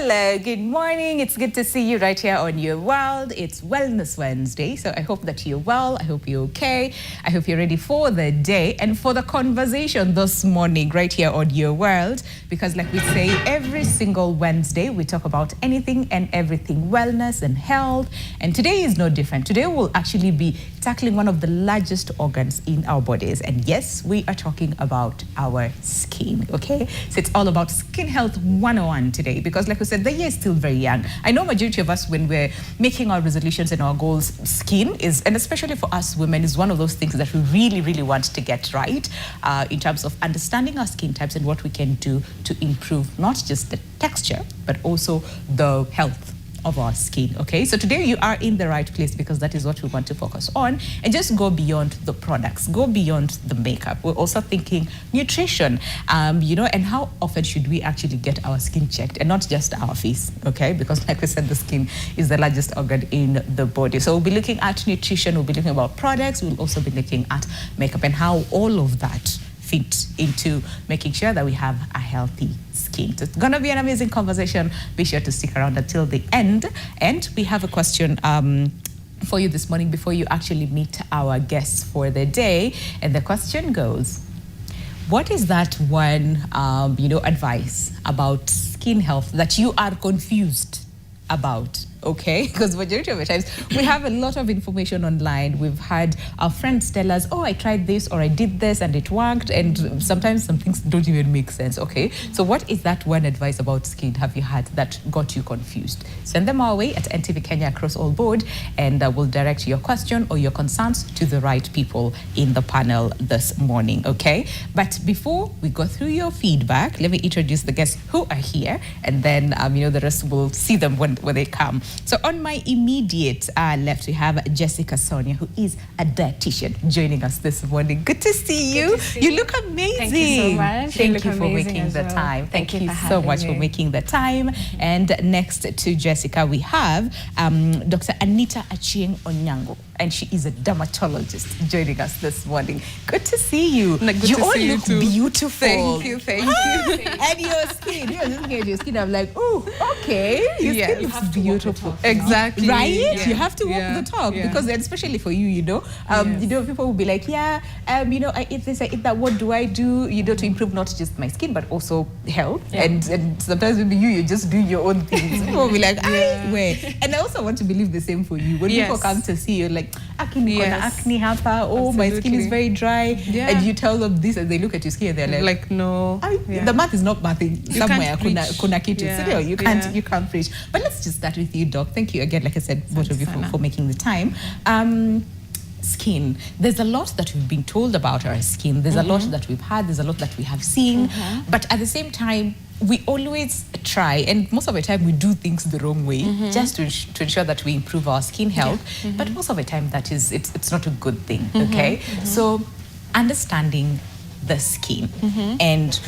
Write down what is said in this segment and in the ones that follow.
Hello, good morning. It's good to see you right here on Your World. It's Wellness Wednesday, so I hope that you're well. I hope you're okay. I hope you're ready for the day and for the conversation this morning right here on Your World, because like we say, every single Wednesday we talk about anything and everything wellness and health, and today is no different. Today we'll actually be tackling one of the largest organs in our bodies, and yes, we are talking about our skin, okay? So it's all about Skin Health 101 today, because like we said, the year is still very young. I know majority of us, when we're making our resolutions and our goals, skin is, and especially for us women, is one of those things that we really, really want to get right in terms of understanding our skin types and what we can do to improve not just the texture, but also the health of our skin. Okay, so today you are in the right place, because that is what we want to focus on, and just go beyond the products, go beyond the makeup. We're also thinking nutrition, you know, and how often should we actually get our skin checked, and not just our face, okay? Because like we said, the skin is the largest organ in the body. So we'll be looking at nutrition, we'll be looking about products, we'll also be looking at makeup and how all of that fit into making sure that we have a healthy skin. So it's going to be an amazing conversation. Be sure to stick around until the end. And we have a question for you this morning before you actually meet our guests for the day. And the question goes, what is that one, advice about skin health that you are confused about? Okay, because majority of the times we have a lot of information online. We've had our friends tell us, oh, I tried this or I did this and it worked, and sometimes some things don't even make sense. Okay, so what is that one advice about skin have you had that got you confused? Send them our way at NTV Kenya across all board, and we'll direct your question or your concerns to the right people in the panel this morning. Okay, but before we go through your feedback, let me introduce the guests who are here, and then the rest will see them when they come. So on my immediate left, we have Jessica Sonia, who is a dietitian, joining us this morning. Good to see you. You look amazing. Thank you so much. Thank you for making the time. Thank you so much for making the time. And next to Jessica, we have Dr. Anita Achieng Onyango, and she is a dermatologist, joining us this morning. Good to see you. You all look beautiful. Thank you. And your skin, you're looking at your skin, I'm like, oh, okay. Your skin looks beautiful. Exactly. Right? Yeah. You have to walk the talk, because especially for you, people will be like, I eat this, I eat that. What do I do, to improve not just my skin, but also health? Yeah. And sometimes maybe you just do your own things. People will be like, wait. And I also want to believe the same for you. When people come to see you, like, acne hapa, oh, my skin is very dry, and you tell them this, and they look at your skin and they're like no, the math is not mathing somewhere. Kuna kitu. You can't preach. But let's just start with you, Doc. Thank you again, like I said, both of you for making the time. Skin. There's a lot that we've been told about our skin. There's a lot that we've had. There's a lot that we have seen. But at the same time, we always try, and most of the time we do things the wrong way, just to ensure that we improve our skin health. But most of the time that is, it's not a good thing, okay? So understanding the skin and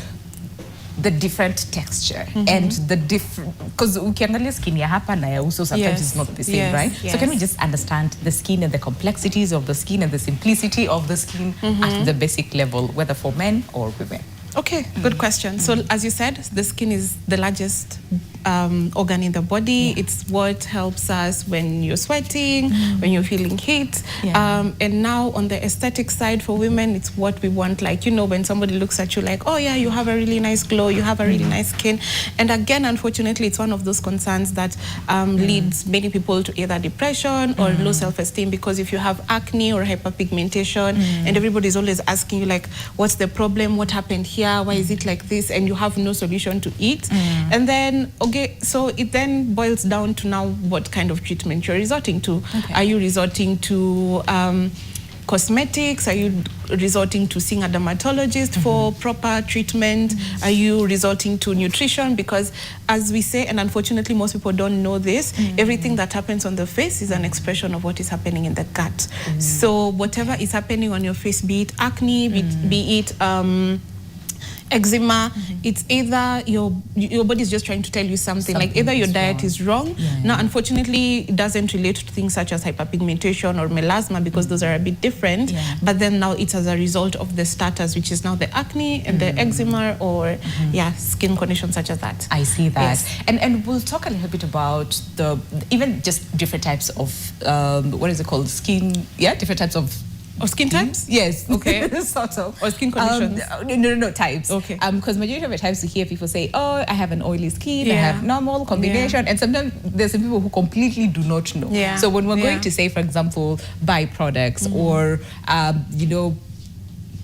the different texture and the different, because ukiangalia skin ya hapa na ya uso sometimes it's not the same, right? So can we just understand the skin and the complexities of the skin and the simplicity of the skin at the basic level, whether for men or women? Okay, good question. So as you said, the skin is the largest organ in the body. It's what helps us when you're sweating, when you're feeling heat. And now on the aesthetic side for women, it's what we want. Like, when somebody looks at you like, oh yeah, you have a really nice glow, you have a really nice skin. And again, unfortunately, it's one of those concerns that leads many people to either depression or low self-esteem, because if you have acne or hyperpigmentation and everybody's always asking you like, what's the problem? What happened here? Why is it like this? And you have no solution to it. And then, okay, so it then boils down to now what kind of treatment you're resorting to. Are you resorting to cosmetics? Are you resorting to seeing a dermatologist for proper treatment? Are you resorting to nutrition? Because as we say, and unfortunately most people don't know this, everything that happens on the face is an expression of what is happening in the gut. So whatever is happening on your face, be it acne, be it eczema, it's either your body is just trying to tell you something like either your diet is wrong. Now, unfortunately, it doesn't relate to things such as hyperpigmentation or melasma because those are a bit different. But then now it's as a result of the starters, which is now the acne and the eczema or skin conditions such as that. I see that. And we'll talk a little bit about even just different types of what is it called, skin? Different types of skin types? Yes. Okay. Sort of. Or skin conditions? No, types. Okay. Because majority of the times you hear people say, oh, I have an oily skin, I have normal, combination, and sometimes there's some people who completely do not know. So when we're going to say, for example, buy products or,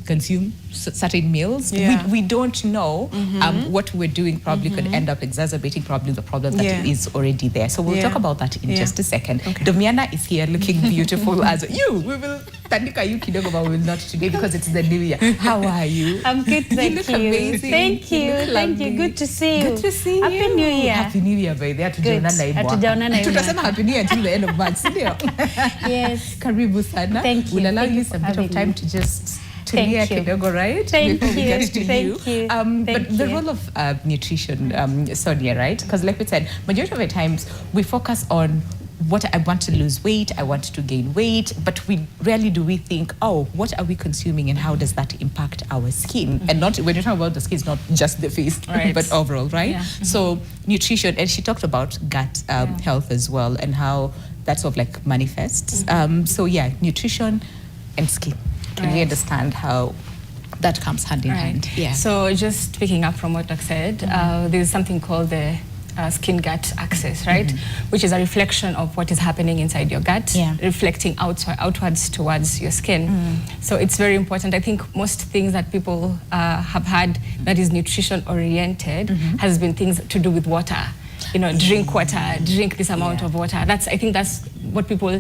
consume certain meals, we don't know what we're doing probably could end up exacerbating probably the problem that is already there. So we'll talk about that in just a second. Domiana is here looking beautiful as you. We will tandika you kidogo, but we will not today because it's the new year. How are you? I'm good, thank you. Look you. Amazing. Thank you. Thank you. Good to see you. Good to see you. Happy New Year. Happy New Year, by the way. Tutasema Happy New Year until the end of March, Yes. Karibu sana. Thank you. We'll allow Thank you you some for bit of having time me. to just Thank you. kidogo, right? Thank Before we you. get to Thank you. But the role of nutrition, Sonia, right? Because like we said, majority of the times we focus on what I want to lose weight, I want to gain weight, but we rarely do we think, oh, what are we consuming and how does that impact our skin? And not when you're talking about the skin, it's not just the face, but overall, right? So nutrition, and she talked about gut health as well and how that sort of like manifests. So yeah, nutrition and skin. Can we understand how that comes hand in hand? Yeah. So just picking up from what Doc said, there's something called the skin-gut axis, right? Which is a reflection of what is happening inside your gut, reflecting outwards towards your skin. So it's very important. I think most things that people have had that is nutrition-oriented has been things to do with water. Drink water, drink this amount of water. I think that's what people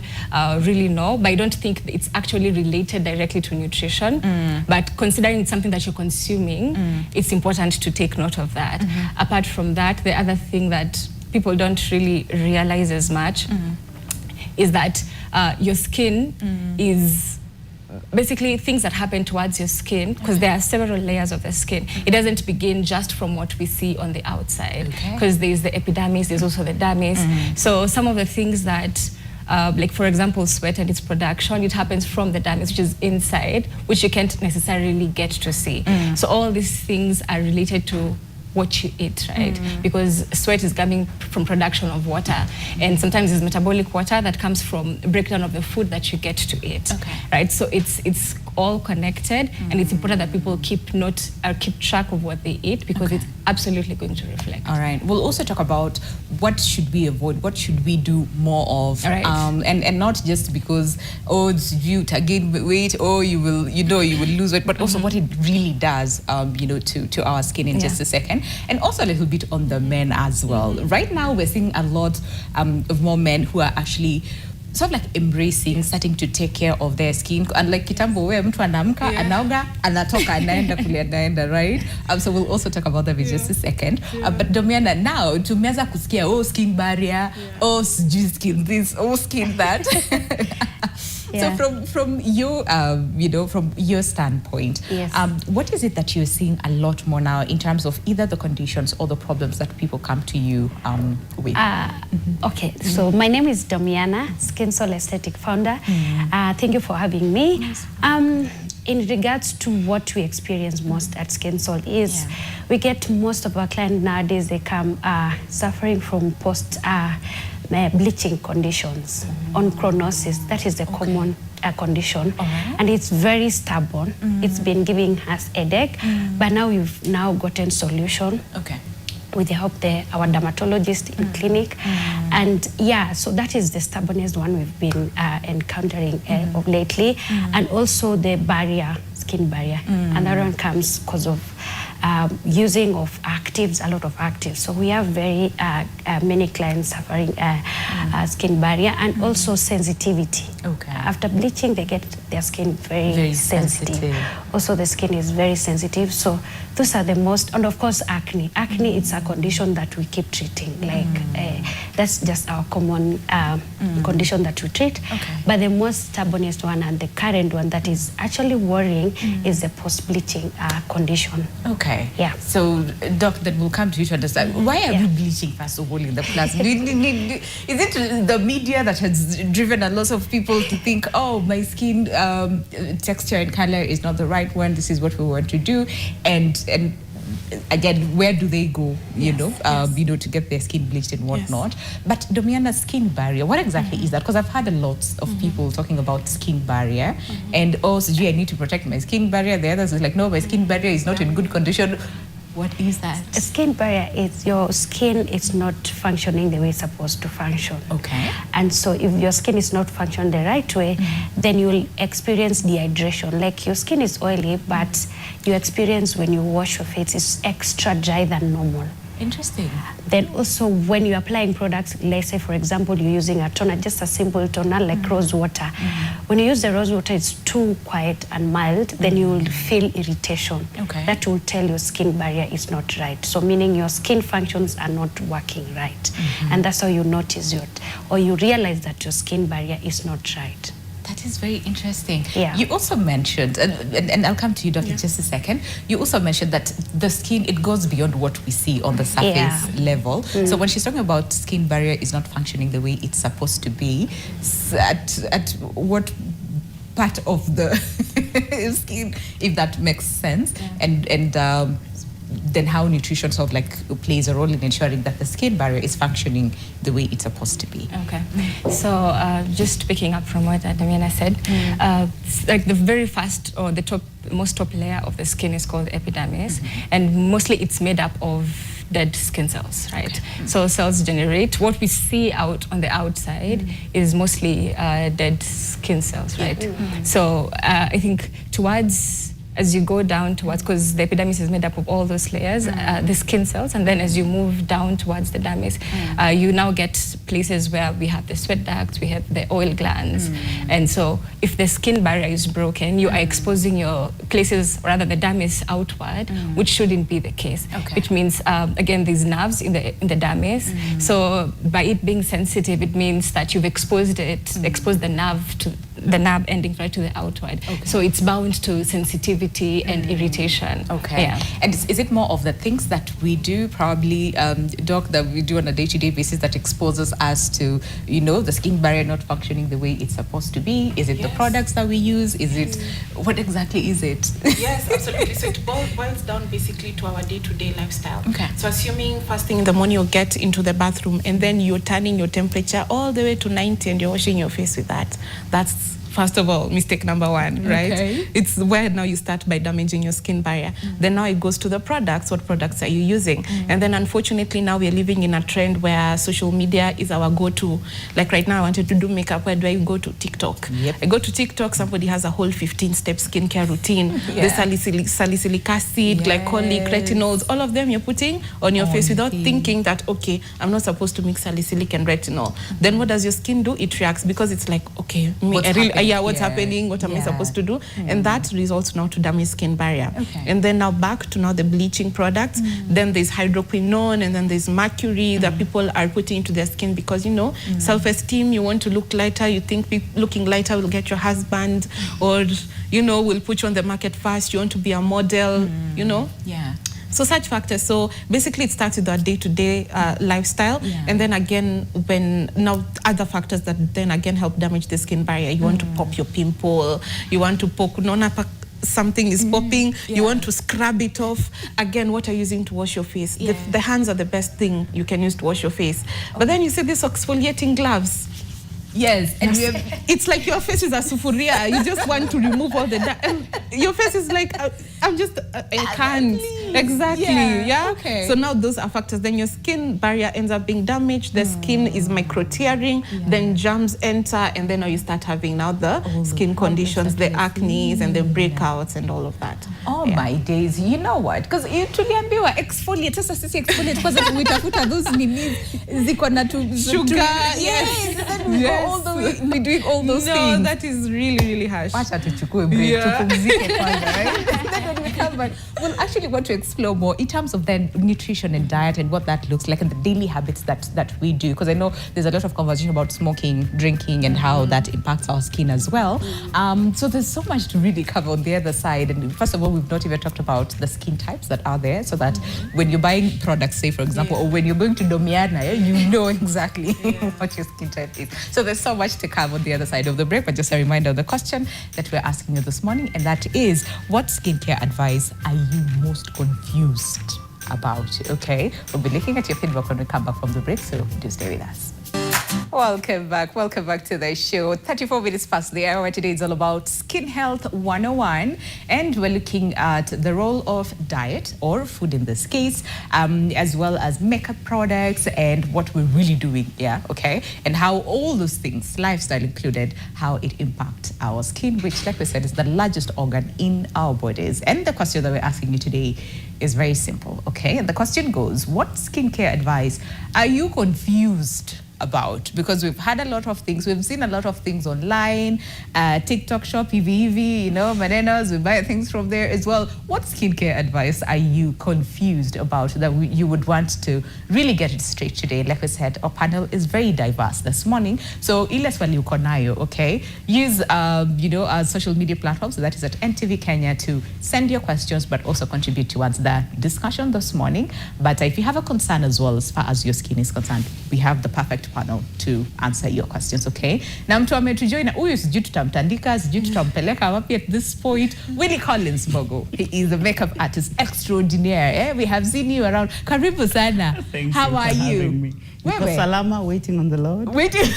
really know, but I don't think it's actually related directly to nutrition. But considering it's something that you're consuming, it's important to take note of that. Apart from that, the other thing that people don't really realize as much is that your skin is basically things that happen towards your skin, because there are several layers of the skin. It doesn't begin just from what we see on the outside, because there's the epidermis, there's also the dermis. So some of the things that like for example sweat and its production, it happens from the dermis, which is inside, which you can't necessarily get to see. So all these things are related to what you eat, right? Because sweat is coming from production of water, and sometimes it's metabolic water that comes from breakdown of the food that you get to eat, right? So it's all connected, and it's important that people keep track of what they eat, because it's absolutely going to reflect. All right. We'll also talk about what should we avoid, what should we do more of, and not just because you gain weight or you will lose weight, but also what it really does to our skin in just a second. And also a little bit on the men as well. Right now we're seeing a lot of more men who are actually sort of like embracing, starting to take care of their skin. And like kitambo where mtu anaamka, anaoga, anatoka, anaenda kule anaenda, right? So we'll also talk about that in just a second. But Domiana, now tumeanza kusikia skin barrier, skin this, skin that. So from your from your standpoint, what is it that you're seeing a lot more now in terms of either the conditions or the problems that people come to you with? Okay, so my name is Domiana, Skin Soul Aesthetic founder. Thank you for having me. In regards to what we experience most at Skin Soul is we get most of our clients nowadays, they come suffering from post bleaching conditions, on chronosis. That is the common condition, and it's very stubborn. It's been giving us a headache, but now we've gotten solution. With the help of our dermatologist in clinic, and so that is the stubbornness one we've been encountering lately, and also the skin barrier, and that one comes because of using of actives, a lot of actives. So we have very many clients suffering skin barrier, and also sensitivity. After bleaching, they get their skin very sensitive. Also, the skin is very sensitive. So Those are the most, and of course acne. Acne, it's a condition that we keep treating. Like that's just our common condition that we treat. Okay. But the most stubbornest one and the current one that is actually worrying is the post-bleaching condition. Okay. Yeah. So, Doc, then we'll come to you to understand why are we bleaching first of all in the class? Is it the media that has driven a lot of people to think, oh, my skin texture and color is not the right one. This is what we want to do, and again, where do they go? You know, to get their skin bleached and whatnot. But Domiana, skin barrier, what exactly is that? Because I've had a lot of people talking about skin barrier, and also, gee, I need to protect my skin barrier. The others is like, no, my skin barrier is not in good condition. What is that? A skin barrier is your skin is not functioning the way it's supposed to function. Okay. And so if your skin is not functioning the right way, then you will experience dehydration. Like your skin is oily, but you experience when you wash your face, it's extra dry than normal. Interesting. Then also when you're applying products, let's say for example you're using a toner, just a simple toner like rose water. When you use the rose water, it's too quiet and mild, then you will feel irritation. Okay. That will tell your skin barrier is not right. So meaning your skin functions are not working right. And that's how you notice it, or you realize that your skin barrier is not right. That is very interesting. Yeah. You also mentioned, and I'll come to you, Doctor, in just a second. You also mentioned that the skin, it goes beyond what we see on the surface level. So when she's talking about skin barrier is not functioning the way it's supposed to be, at what part of the skin, if that makes sense, and then how nutrition sort of like plays a role in ensuring that the skin barrier is functioning the way it's supposed to be. Okay, so just picking up from what Damiana said, like the very first or the most top layer of the skin is called epidermis, and mostly it's made up of dead skin cells, right? Okay. So cells generate. What we see out on the outside is mostly dead skin cells, right? So I think as you go down towards, because the epidermis is made up of all those layers, the skin cells, and then as you move down towards the dermis, you now get places where we have the sweat ducts, we have the oil glands, and so if the skin barrier is broken, you are exposing your places, rather the dermis outward, which shouldn't be the case. Okay. Which means, again, these nerves in the dermis, so by it being sensitive, it means that you've exposed the nerve to the nerve ending right to the outward. Okay. So it's bound to sensitivity and irritation. Okay. Yeah. And is it more of the things that we do, probably, Doc, that we do on a day-to-day basis that exposes us to, the skin barrier not functioning the way it's supposed to be? Is it the products that we use? Is it, what exactly is it? Yes, absolutely. So it boils down basically to our day-to-day lifestyle. Okay. So assuming first thing in the morning you get into the bathroom and then you're turning your temperature all the way to 90 and you're washing your face with that. That's first of all, mistake number one, right? Okay. It's where now you start by damaging your skin barrier. Then now it goes to the products. What products are you using? And then unfortunately now we're living in a trend where social media is our go-to. Like right now I wanted to do makeup. Where do I go? To TikTok. Yep. I go to TikTok, somebody has a whole 15-step skincare routine. The salicylic acid, glycolic, retinols, all of them you're putting on your face without thinking that, okay, I'm not supposed to mix salicylic and retinol. Then what does your skin do? It reacts because it's like, okay, what's happening, what am I supposed to do? And that results now to damage skin barrier. Okay. And then now back to now the bleaching products. Then there's hydroquinone, and then there's mercury that people are putting into their skin because, self-esteem, you want to look lighter, you think looking lighter will get your husband, or, will put you on the market fast, you want to be a model, Yeah. So such factors. So basically it starts with our day-to-day lifestyle. And then again, when now other factors that then again help damage the skin barrier. You want to pop your pimple, you want to poke, something is popping, you want to scrub it off. Again, what are you using to wash your face? The hands are the best thing you can use to wash your face. But then you see these exfoliating gloves. Yes, and it's like your face is a sufuria. You just want to remove all the and your face is like, I can't. Exactly. Yeah. Okay. So now those are factors. Then your skin barrier ends up being damaged. The skin is micro tearing. Then germs enter, and then now you start having now the skin conditions, the acne and the breakouts and all of that. Oh my days! You know what? Because tuliambiwa exfoliate. Sasa sisi exfoliate kwa sababu utafuta those nini ziko na sugar. Yes. All the way, we're doing all those things. No, that is really, really harsh. Wacha tuchukue break, tupumzike kwanza, right? Then when we come back, we'll actually want to explore more in terms of then nutrition and diet and what that looks like and the daily habits that we do, because I know there's a lot of conversation about smoking, drinking, and how that impacts our skin as well. So there's so much to really cover on the other side. And first of all, we've not even talked about the skin types that are there, so that when you're buying products, say for example, or when you're going to Domiana, you know exactly what your skin type is. So there's so much to cover on the other side of the break. But just a reminder of the question that we're asking you this morning, and that is, what skincare advice are you most confused about? Okay, we'll be looking at your feedback when we come back from the break, so do stay with us. Welcome back to the show. 34 minutes past the hour. Today is all about Skin Health 101, and we're looking at the role of diet, or food in this case, as well as makeup products and what we're really doing, okay, and how all those things, lifestyle included, how it impacts our skin, which, like we said, is the largest organ in our bodies. And the question that we're asking you today is very simple, okay? And the question goes, what skincare advice are you confused about? Because we've had a lot of things, we've seen a lot of things online, TikTok shop, EV, bananas, we buy things from there as well. What skincare advice are you confused about that you would want to really get it straight today? Like I said, our panel is very diverse this morning, so ile swali uko nayo, okay? Use our social media platforms, so that is at NTV Kenya, to send your questions but also contribute towards the discussion this morning. But if you have a concern as well as far as your skin is concerned, we have the perfect panel to answer your questions, okay? Na mtu ametujoin, huyu sijui tutamtandika, sijui tutampeleka wapi at this point. Willie Collins Bogo, he is a makeup artist extraordinaire. We have seen you around. Karibu sana. Thank How you are for you? having me. Salama, waiting on the Lord. Waiting.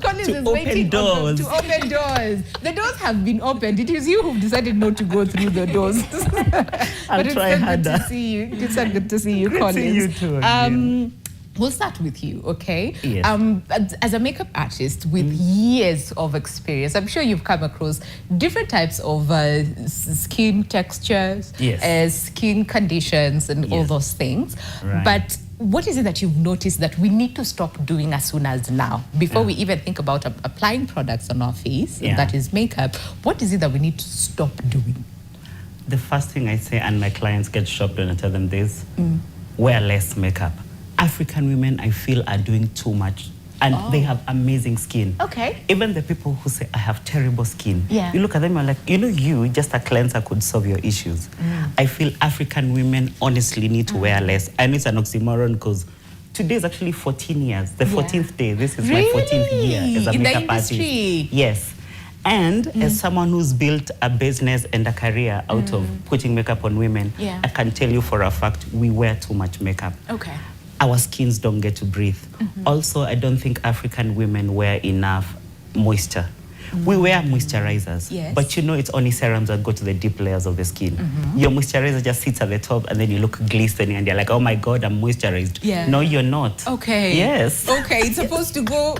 Collins to is open waiting doors. To open doors. The doors have been opened. It is you who've decided not to go through the doors. I'll try harder. Good to see you. It's so good to see you, Collins. See you too. We'll start with you, okay? Yes. As a makeup artist with years of experience, I'm sure you've come across different types of skin textures, skin conditions, and all those things. Right. But what is it that you've noticed that we need to stop doing as soon as now, before we even think about applying products on our face, that is makeup? What is it that we need to stop doing? The first thing I say, and my clients get shocked when I tell them this, wear less makeup. African women, I feel, are doing too much, and they have amazing skin. Okay. Even the people who say, I have terrible skin, you look at them and like, you, just a cleanser could solve your issues. I feel African women honestly need to wear less. And it's an oxymoron, because today is actually 14 years, the 14th day. This is my 14th year as a makeup artist. Yes. And as someone who's built a business and a career out of putting makeup on women, I can tell you for a fact, we wear too much makeup. Okay. Our skins don't get to breathe. Also, I don't think African women wear enough moisture. We wear moisturizers, but it's only serums that go to the deep layers of the skin. Your moisturizer just sits at the top, and then you look glistening, and you're like, oh my God, I'm moisturized. No, you're not. Okay. Yes. Okay, it's supposed to go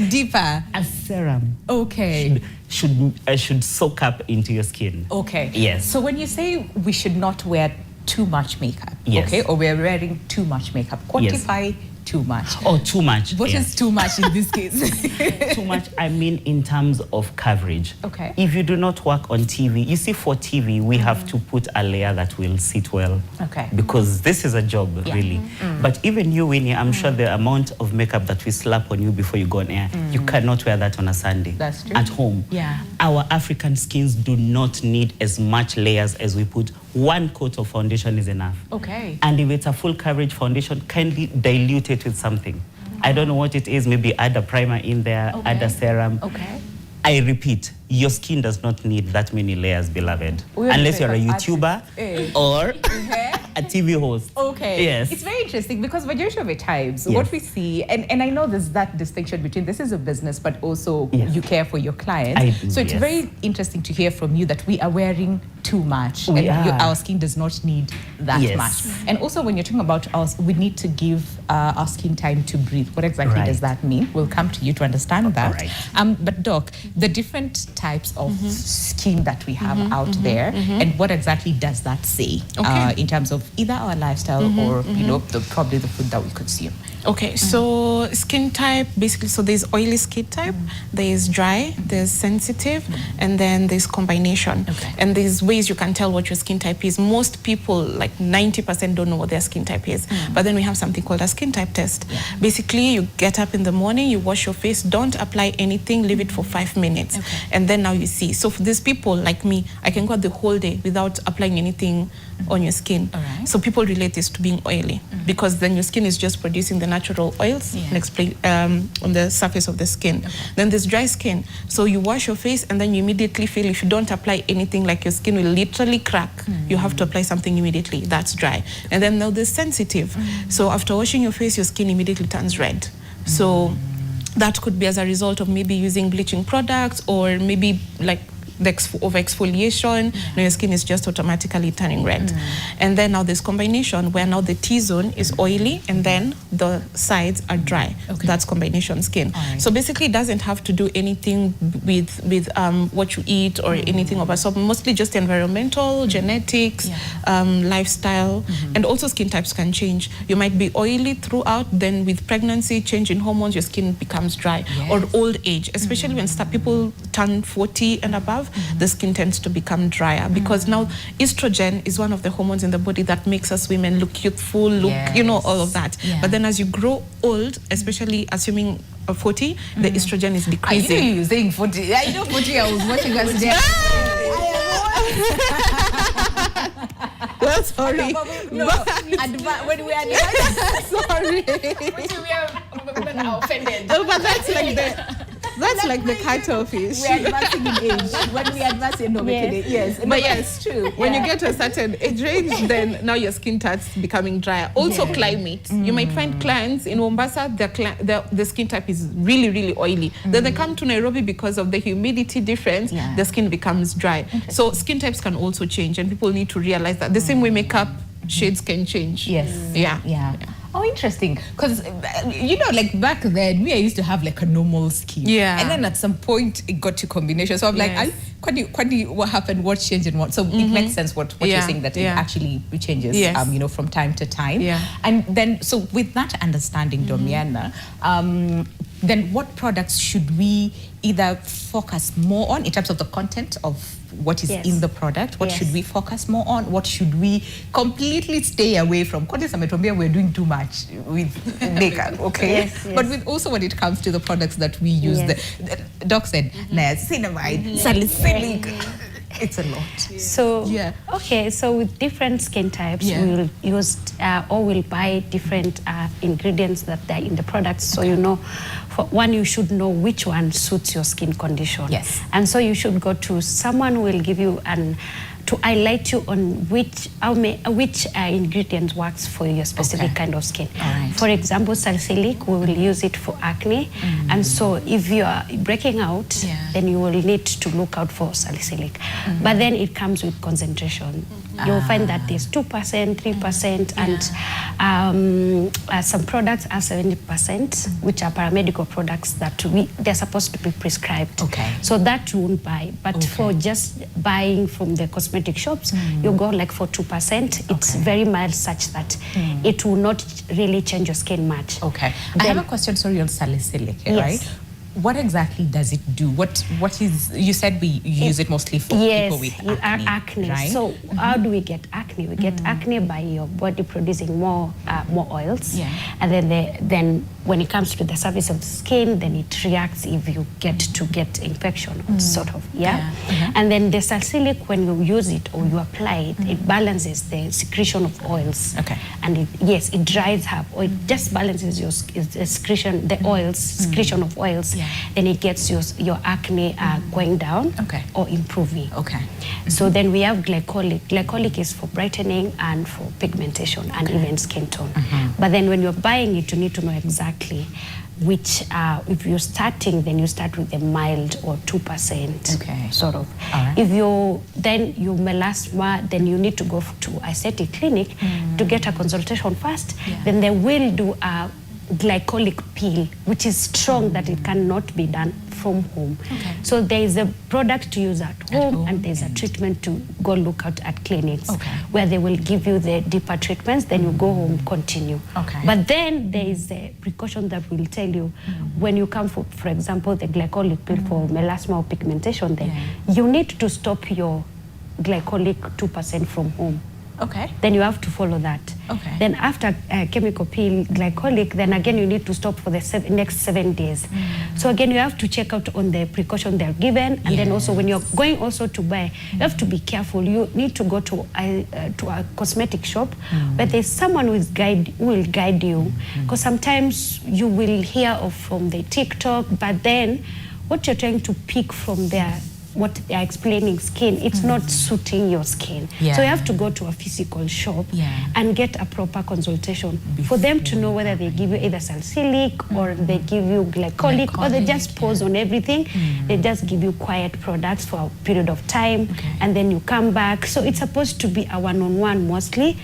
deeper. A serum. Okay. Should soak up into your skin. Okay. Yes. So when you say we should not wear too much makeup, okay, or we're wearing too much makeup, quantify too much. Oh, too much. What is too much in this case? Too much, I mean, in terms of coverage. Okay. If you do not work on TV, you see, for TV, we have to put a layer that will sit well. Okay. Because this is a job, really. But even you, Winnie, I'm sure the amount of makeup that we slap on you before you go on air, you cannot wear that on a Sunday. That's true. At home. Yeah. Our African skins do not need as much layers as we put. One coat of foundation is enough. Okay. And if it's a full coverage foundation, kindly dilute it with something. I don't know what it is. Maybe add a primer in there, add a serum. Okay. I repeat, your skin does not need that many layers, beloved. Unless you're a YouTuber or a TV host. Okay. Yes. It's very interesting, because majority of the times, what we see, and I know there's that distinction between this is a business, but also you care for your clients. I do, so it's very interesting to hear from you that we are wearing too much. Our skin does not need that much. And also, when you're talking about us, we need to give our skin time to breathe. What exactly does that mean? We'll come to you to understand that. But Doc, the different types of skin that we have out there, and what exactly does that say in terms of either our lifestyle or, you know, probably the food that we consume. Okay, so skin type, basically, so there's oily skin type, there's dry, there's sensitive, and then there's combination. Okay. And there's ways you can tell what your skin type is. Most people, like 90%, don't know what their skin type is. But then we have something called a skin type test. Basically, you get up in the morning, you wash your face, don't apply anything, leave it for 5 minutes. And then now you see. So for these people like me, I can go the whole day without applying anything on your skin. So people relate this to being oily because then your skin is just producing the natural oils on the surface of the skin. Then there's dry skin. So you wash your face and then you immediately feel if you don't apply anything, like your skin will literally crack. You have to apply something immediately. That's dry. And then now there's sensitive. So after washing your face, your skin immediately turns red. So that could be as a result of maybe using bleaching products or maybe like the over exfoliation, your skin is just automatically turning red. And then now there's combination where now the T-zone is oily and then the sides are dry. That's combination skin. So basically it doesn't have to do anything with what you eat or anything of that. So mostly just environmental, genetics, lifestyle, and also skin types can change. You might be oily throughout, then with pregnancy, change in hormones, your skin becomes dry. Or old age, especially when people turn 40 and above, the skin tends to become drier because now estrogen is one of the hormones in the body that makes us women look youthful, you know, all of that. But then as you grow old, especially assuming 40, the estrogen is decreasing. I knew you were saying 40. I know 40, I was watching us there. Well, sorry. When we are sorry. Women are offended. No, but that's like the cutoff is. We're advancing in age. When we advance in yes. But yes, true. When you get to a certain age range, then now your skin starts becoming drier. Also climate. You might find clients in Mombasa, the skin type is really, really oily. Then they come to Nairobi because of the humidity difference, the skin becomes dry. So skin types can also change and people need to realize that. The same way makeup shades can change. Yes. Yeah. Oh, interesting. Because, you know, like back then, I used to have like a normal skin. Yeah. And then at some point, it got to combination. So I'm like, what happened? What changed and what? So it makes sense what you're saying, that it actually changes, you know, from time to time. Yeah. And then, so with that understanding, Domiana, then what products should we either focus more on in terms of the content of what is in the product? What should we focus more on? What should we completely stay away from? We're doing too much with makeup, okay? But with also when it comes to the products that we use, the doc said, niacinamide, salicylic, it's a lot. So, okay, so with different skin types, we will use or we'll buy different ingredients that are in the products. So, you know, for one, you should know which one suits your skin condition. Yes. And so you should go to someone who will give you to highlight you on which ingredient works for your specific kind of skin. For example, salicylic, we will use it for acne. And so if you are breaking out, then you will need to look out for salicylic. But then it comes with concentration. You'll find that there's 2%, 3%, and some products are 70%, which are paramedical products that they're supposed to be prescribed. So that you won't buy. But for just buying from the cosmetic shops, you go like for 2%. It's very mild, such that it will not really change your skin much. I have a question, sorry, on salicylic, right? What exactly does it do? What is, you said we use it mostly for people with acne, right? So how do we get acne? We get acne by your body producing more oils. And then when it comes to the surface of the skin, then it reacts if you get infection, sort of, And then the salicylic, when you use it or you apply it, it balances the secretion of oils. And it dries up, or it just balances your secretion, the oils, secretion of oils. Then it gets your acne going down or improving. So then we have glycolic. Glycolic is for brightening and for pigmentation and even skin tone. But then when you're buying it, you need to know exactly which, if you're starting, then you start with the mild or 2%, sort of. If you melasma, then you need to go to aesthetic clinic to get a consultation first. Then they will do glycolic peel, which is strong that it cannot be done from home. Okay. So there is a product to use at home and there's a treatment to go look out at clinics, where they will give you the deeper treatments, then you go home, continue. Okay. But then there is a precaution that will tell you when you come for example, the glycolic pill for melasma or pigmentation, then you need to stop your glycolic 2% from home. Okay. Then you have to follow that. Okay. Then after chemical peel glycolic, then again you need to stop for the next 7 days. So again, you have to check out on the precaution they're given, and then also when you're going also to buy, you have to be careful. You need to go to a cosmetic shop where there's someone who will guide you, because sometimes you will hear from the TikTok, but then what you're trying to pick from there, what they are explaining skin, it's not suiting your skin. So you have to go to a physical shop and get a proper consultation for them to know whether they give you either salicylic or they give you glycolic, or they just pause on everything. They just give you quiet products for a period of time and then you come back. So it's supposed to be a one-on-one mostly,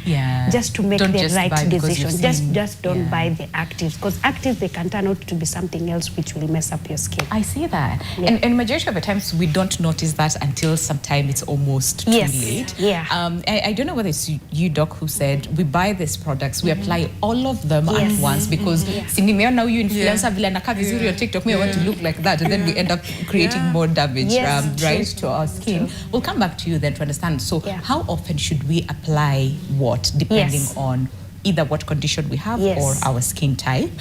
just to make the right decision. Just don't buy the actives, because actives, they can turn out to be something else which will mess up your skin. I see that. And majority of the times we don't notice that until sometime it's almost too late. I don't know whether it's you, Doc, who said we buy these products, we apply all of them at once, because nimeona huyu influencer vile anakaa vizuri on TikTok, I want to look like that, and then we end up creating more damage, right, to our skin. We'll come back to you then to understand. So how often should we apply what, depending on either what condition we have or our skin type.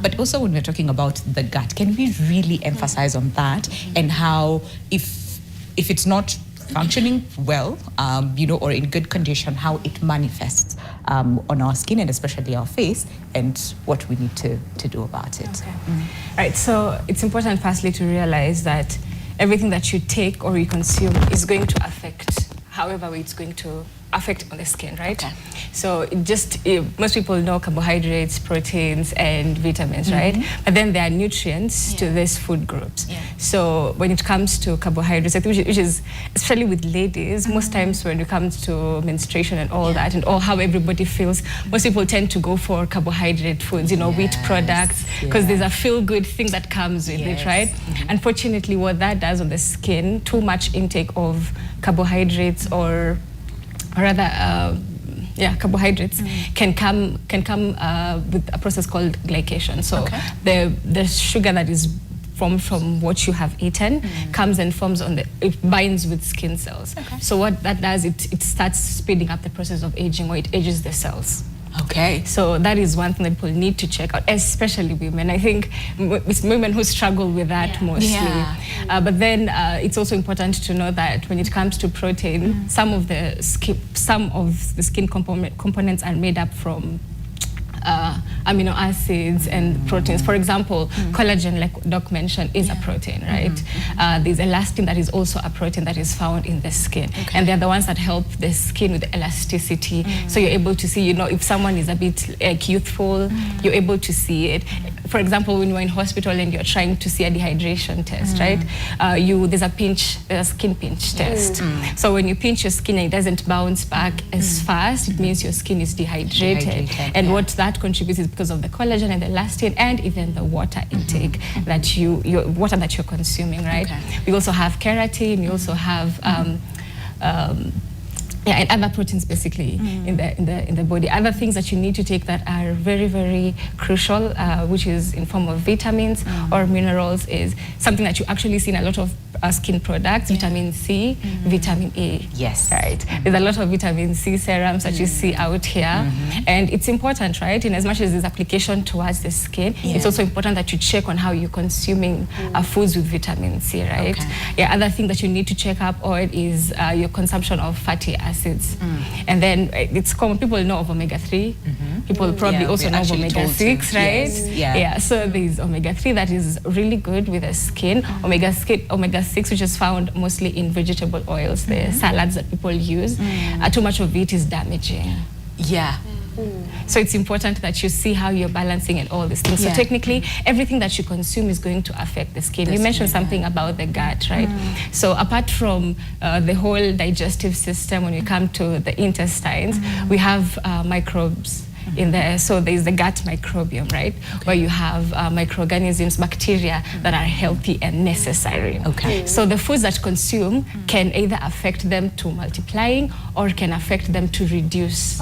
But also when we're talking about the gut, can we really emphasize on that, and how if it's not functioning well, or in good condition, how it manifests on our skin and especially our face, and what we need to do about it. Right, so it's important firstly to realize that everything that you take or you consume is going to affect however way it's going to affect on the skin, right? So most people know carbohydrates, proteins, and vitamins, right? But then there are nutrients to these food groups. So when it comes to carbohydrates, which is especially with ladies, most times when it comes to menstruation and all that, and how everybody feels, most people tend to go for carbohydrate foods, wheat products, because there's a feel-good thing that comes with it, right? Unfortunately, what that does on the skin, too much intake of carbohydrates or rather carbohydrates can come with a process called glycation. So the sugar that is formed from what you have eaten comes and forms it binds with skin cells. So what that does, it starts speeding up the process of aging, or it ages the cells. So that is one thing that people need to check out, especially women. I think it's women who struggle with that mostly. But then it's also important to know that when it comes to protein, some of the skin components are made up from amino acids and proteins. For example, collagen, like Doc mentioned, is a protein, right? There's elastin that is also a protein that is found in the skin. And they're the ones that help the skin with elasticity. So you're able to see, if someone is a bit youthful, you're able to see it. For example, when you're in hospital and you're trying to see a dehydration test, right? There's a skin pinch test. So when you pinch your skin and it doesn't bounce back as fast, it means your skin is dehydrated. And what that contributes is because of the collagen and the elastin, and even the water intake that water that you're consuming, right? We also have keratin. We also have and other proteins basically in the body. Other things that you need to take that are very, very crucial, which is in form of vitamins or minerals, is something that you actually see in a lot of skin products: vitamin C, vitamin E. Right. There's a lot of vitamin C serums that you see out here, and it's important, right? In as much as there's application towards the skin, it's also important that you check on how you're consuming foods with vitamin C, right? Other thing that you need to check up on is your consumption of fatty acids. And then it's common, people know of omega-3. People probably also know of omega-6, right? So there's omega-3 that is really good with the skin. Omega-6, which is found mostly in vegetable oils, the salads that people use. Too much of it is damaging. So it's important that you see how you're balancing and all these things. So technically, everything that you consume is going to affect the skin. You mentioned something about the gut, right? So apart from the whole digestive system, when you come to the intestines, we have microbes in there. So there's the gut microbiome, right? Where you have microorganisms, bacteria that are healthy and necessary. So the foods that consume can either affect them to multiplying or can affect them to reduce.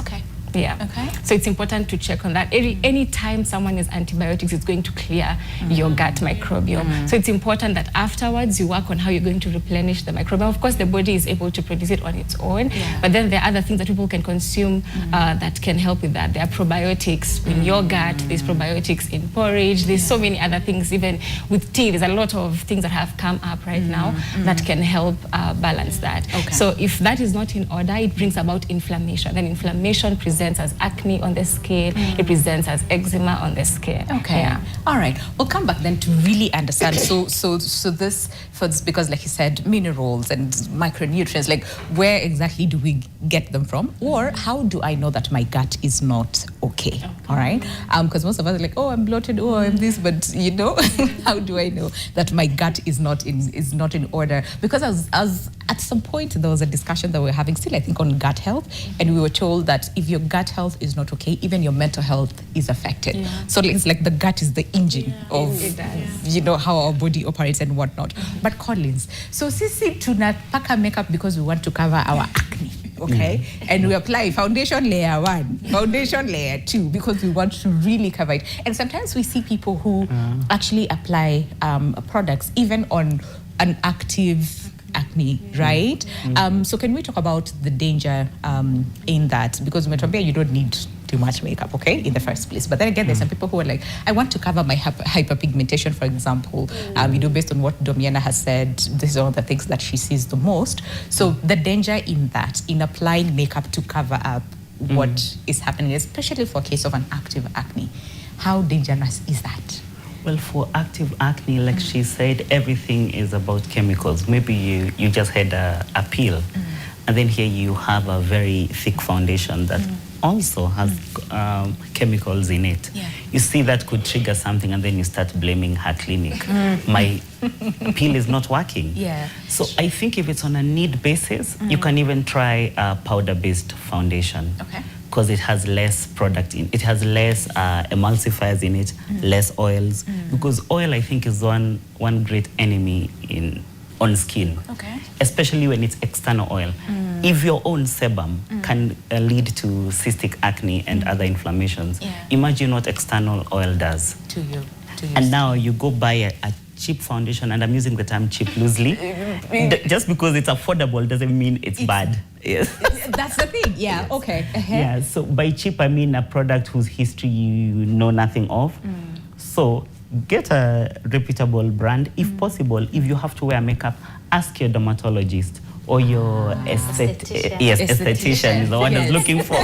Yeah. So it's important to check on that. Any time someone is antibiotics, it's going to clear your gut microbiome. So it's important that afterwards you work on how you're going to replenish the microbiome. Of course, the body is able to produce it on its own, but then there are other things that people can consume that can help with that. There are probiotics in yogurt, there's probiotics in porridge, there's so many other things, even with tea. There's a lot of things that have come up right now that can help balance that. So if that is not in order, it brings about inflammation. Then inflammation presents as acne on the skin, it presents as eczema on the skin. All right, we'll come back then to really understand. So this foods, because like you said, minerals and micronutrients, like where exactly do we get them from, or how do I know that my gut is not okay? All right, because most of us are like, oh, I'm bloated, oh, I'm this, but you know, how do I know that my gut is not in order? Because as at some point there was a discussion that we were having still, I think, on gut health, and we were told that if your gut health is not okay, even your mental health is affected. So it's like the gut is the engine of you know how our body operates and whatnot. But Collins, so sisi tunapaka makeup because we want to cover our acne. And we apply foundation layer 1, foundation layer 2, because we want to really cover it. And sometimes we see people who actually apply products even on an active acne, right? So can we talk about the danger in that? Because you don't need too much makeup, in the first place. But then again, there's some people who are like, I want to cover my hyperpigmentation, for example. You know, based on what Domiana has said, these are the things that she sees the most. So the danger in that, in applying makeup to cover up what is happening, especially for a case of an active acne, how dangerous is that? Well, for active acne, like she said, everything is about chemicals. Maybe you just had a peel, and then here you have a very thick foundation that also has chemicals in it. You see that could trigger something, and then you start blaming her clinic. My peel is not working. So I think if it's on a need basis, you can even try a powder-based foundation. Because it has less product in it, has less emulsifiers in it, less oils. Because oil, I think, is one great enemy on skin, especially when it's external oil. If your own sebum can lead to cystic acne and other inflammations, imagine what external oil does to you. And now you go buy a cheap foundation, and I'm using the term cheap loosely. Just because it's affordable doesn't mean it's bad. That's the thing. Yeah, so by cheap, I mean a product whose history you know nothing of. So get a reputable brand. If possible, if you have to wear makeup, ask your dermatologist or your esthetician is the one I was looking for.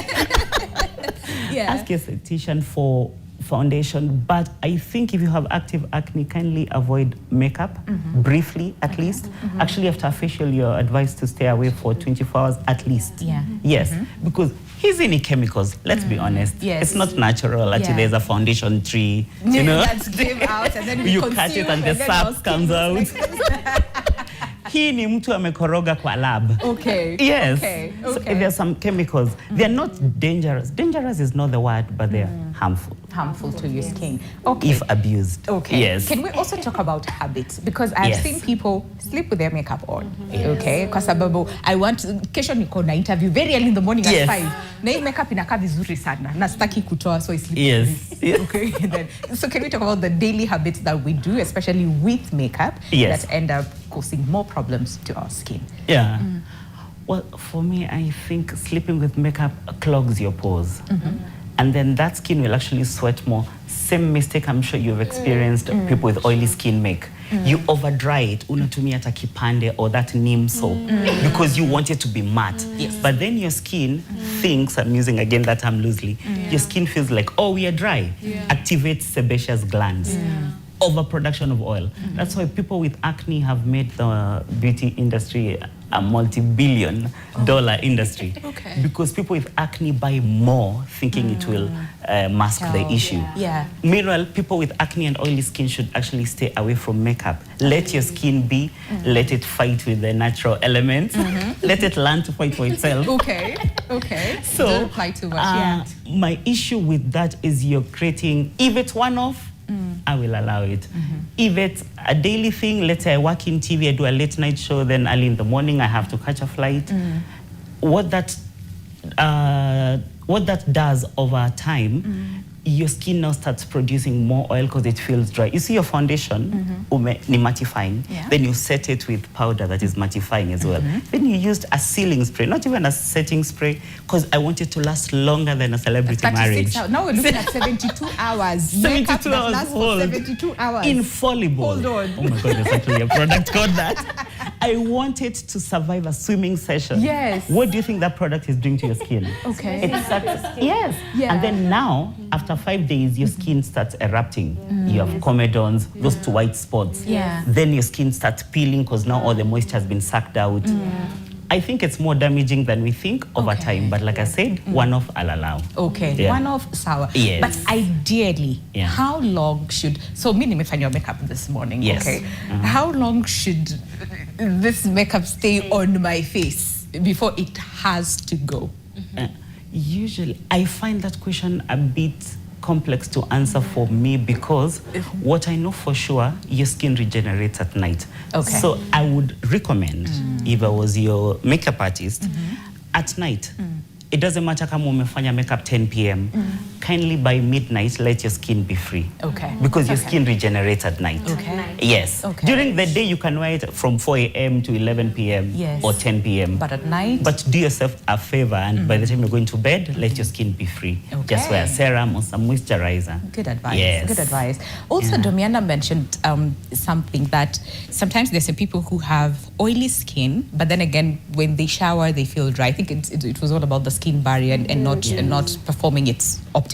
Ask your esthetician for foundation. But I think if you have active acne, kindly avoid makeup, briefly at least. Actually, after a facial, you're advised to stay away for 24 hours at least. Because he's in chemicals, let's be honest. It's not natural. Actually, there's a foundation tree, you know, that's came out, and then you cut it and the sap comes out. Hii ni mtu amekoroga kwa lab. Yes. So there's some chemicals. They're not dangerous. Dangerous is not the word, but they're harmful. Harmful to your skin. If abused. Yes. Can we also talk about habits? Because I've seen people sleep with their makeup on. Kwa sababu I want kesho niko na interview very early in the morning at 5. Na hii makeup inakaa vizuri sana. Na sitaki kutoa, so I sleep with it. Then, so can we talk about the daily habits that we do, especially with makeup, that end up causing more problems to our skin? Well, for me, I think sleeping with makeup clogs your pores. And then that skin will actually sweat more. Same mistake I'm sure you've experienced people with oily skin make. You over dry it, unatumia hata kipande or that neem soap because you want it to be matte. But then your skin thinks, I'm using again that term loosely, your skin feels like, oh, we are dry. Activates sebaceous glands. Overproduction of oil. That's why people with acne have made the beauty industry a multi-billion dollar industry. Okay. Because people with acne buy more thinking it will mask the issue. Yeah. Meanwhile, people with acne and oily skin should actually stay away from makeup. Let your skin be, let it fight with the natural elements, let it learn to fight for itself. Okay, okay. So, don't apply too much. my issue with that is you're creating, if it's one-off, I will allow it. If it's a daily thing, let's say I work in TV, I do a late night show, then early in the morning I have to catch a flight. What that does over time, your skin now starts producing more oil because it feels dry. You see your foundation, ni mattifying, then you set it with powder that is mattifying as well. Then you used a sealing spray, not even a setting spray, because I want it to last longer than a celebrity marriage. Hours. Now we're looking at 72 hours. 72 hours lasts hold. for 72 hours. Infallible. Hold on. Oh my God, there's actually a product called that. I want it to survive a swimming session. Yes. What do you think that product is doing to your skin? Okay. It starts, yes. Yeah. And then now, after 5 days, your skin starts erupting. You have comedons, those 2 white spots. Yeah. Then your skin starts peeling because now all the moisture has been sucked out. I think it's more damaging than we think over time. But like I said, one-off I'll allow. Okay, Yeah. one-off sour. Yes. But ideally, Yeah. how long should, so me nimefanya your makeup this morning, Yes. okay? How long should this makeup stay on my face before it has to go? Usually, I find that question a bit complex to answer for me because what I know for sure, your skin regenerates at night. Okay. So I would recommend, if I was your makeup artist, at night, it doesn't matter kama umefanya makeup 10 p.m. Kindly by midnight, let your skin be free. Okay. Because your skin regenerates at night. Okay. Yes. Okay. During the day, you can wear it from 4 a.m. to 11 p.m. Yes. or 10 p.m. But at night? But do yourself a favor, and by the time you're going to bed, let your skin be free. Okay. Just wear a serum or some moisturizer. Good advice. Yes. Good advice. Also, Domiana mentioned something that sometimes there's some people who have oily skin, but then again, when they shower, they feel dry. I think it was all about the skin barrier and not performing its optimum.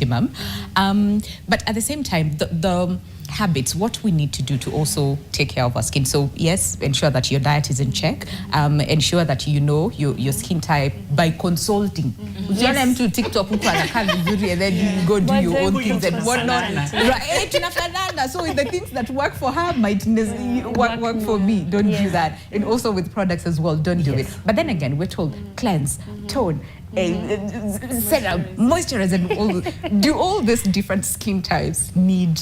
But at the same time, the habits, what we need to do to also take care of our skin. So yes, ensure that your diet is in check. Ensure that you know your skin type by consulting. Yes. To TikTok, and then you go do your own things and whatnot. Right? So the things that work for her might work for me. Don't do that. And also with products as well, don't do it. But then again, we're told cleanse, tone, serum, moisturize, and do all these different skin types need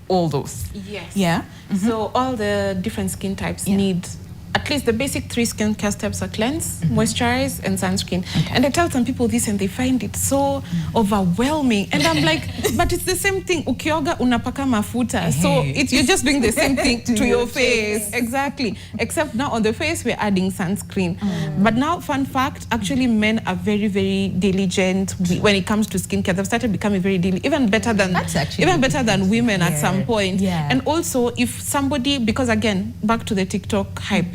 all those? Yes. Yeah. So all the different skin types need at least the basic 3 skincare steps are cleanse, moisturize, and sunscreen. Okay. And I tell some people this and they find it so overwhelming. And I'm like, but it's the same thing. Ukioga unapaka mafuta. So you're just doing the same thing to your face. Exactly. Except now on the face, we're adding sunscreen. But now, fun fact, actually men are very, very diligent when it comes to skincare. They've started becoming very diligent, even better than women at some point. Yeah. And also, if somebody, because again, back to the TikTok hype,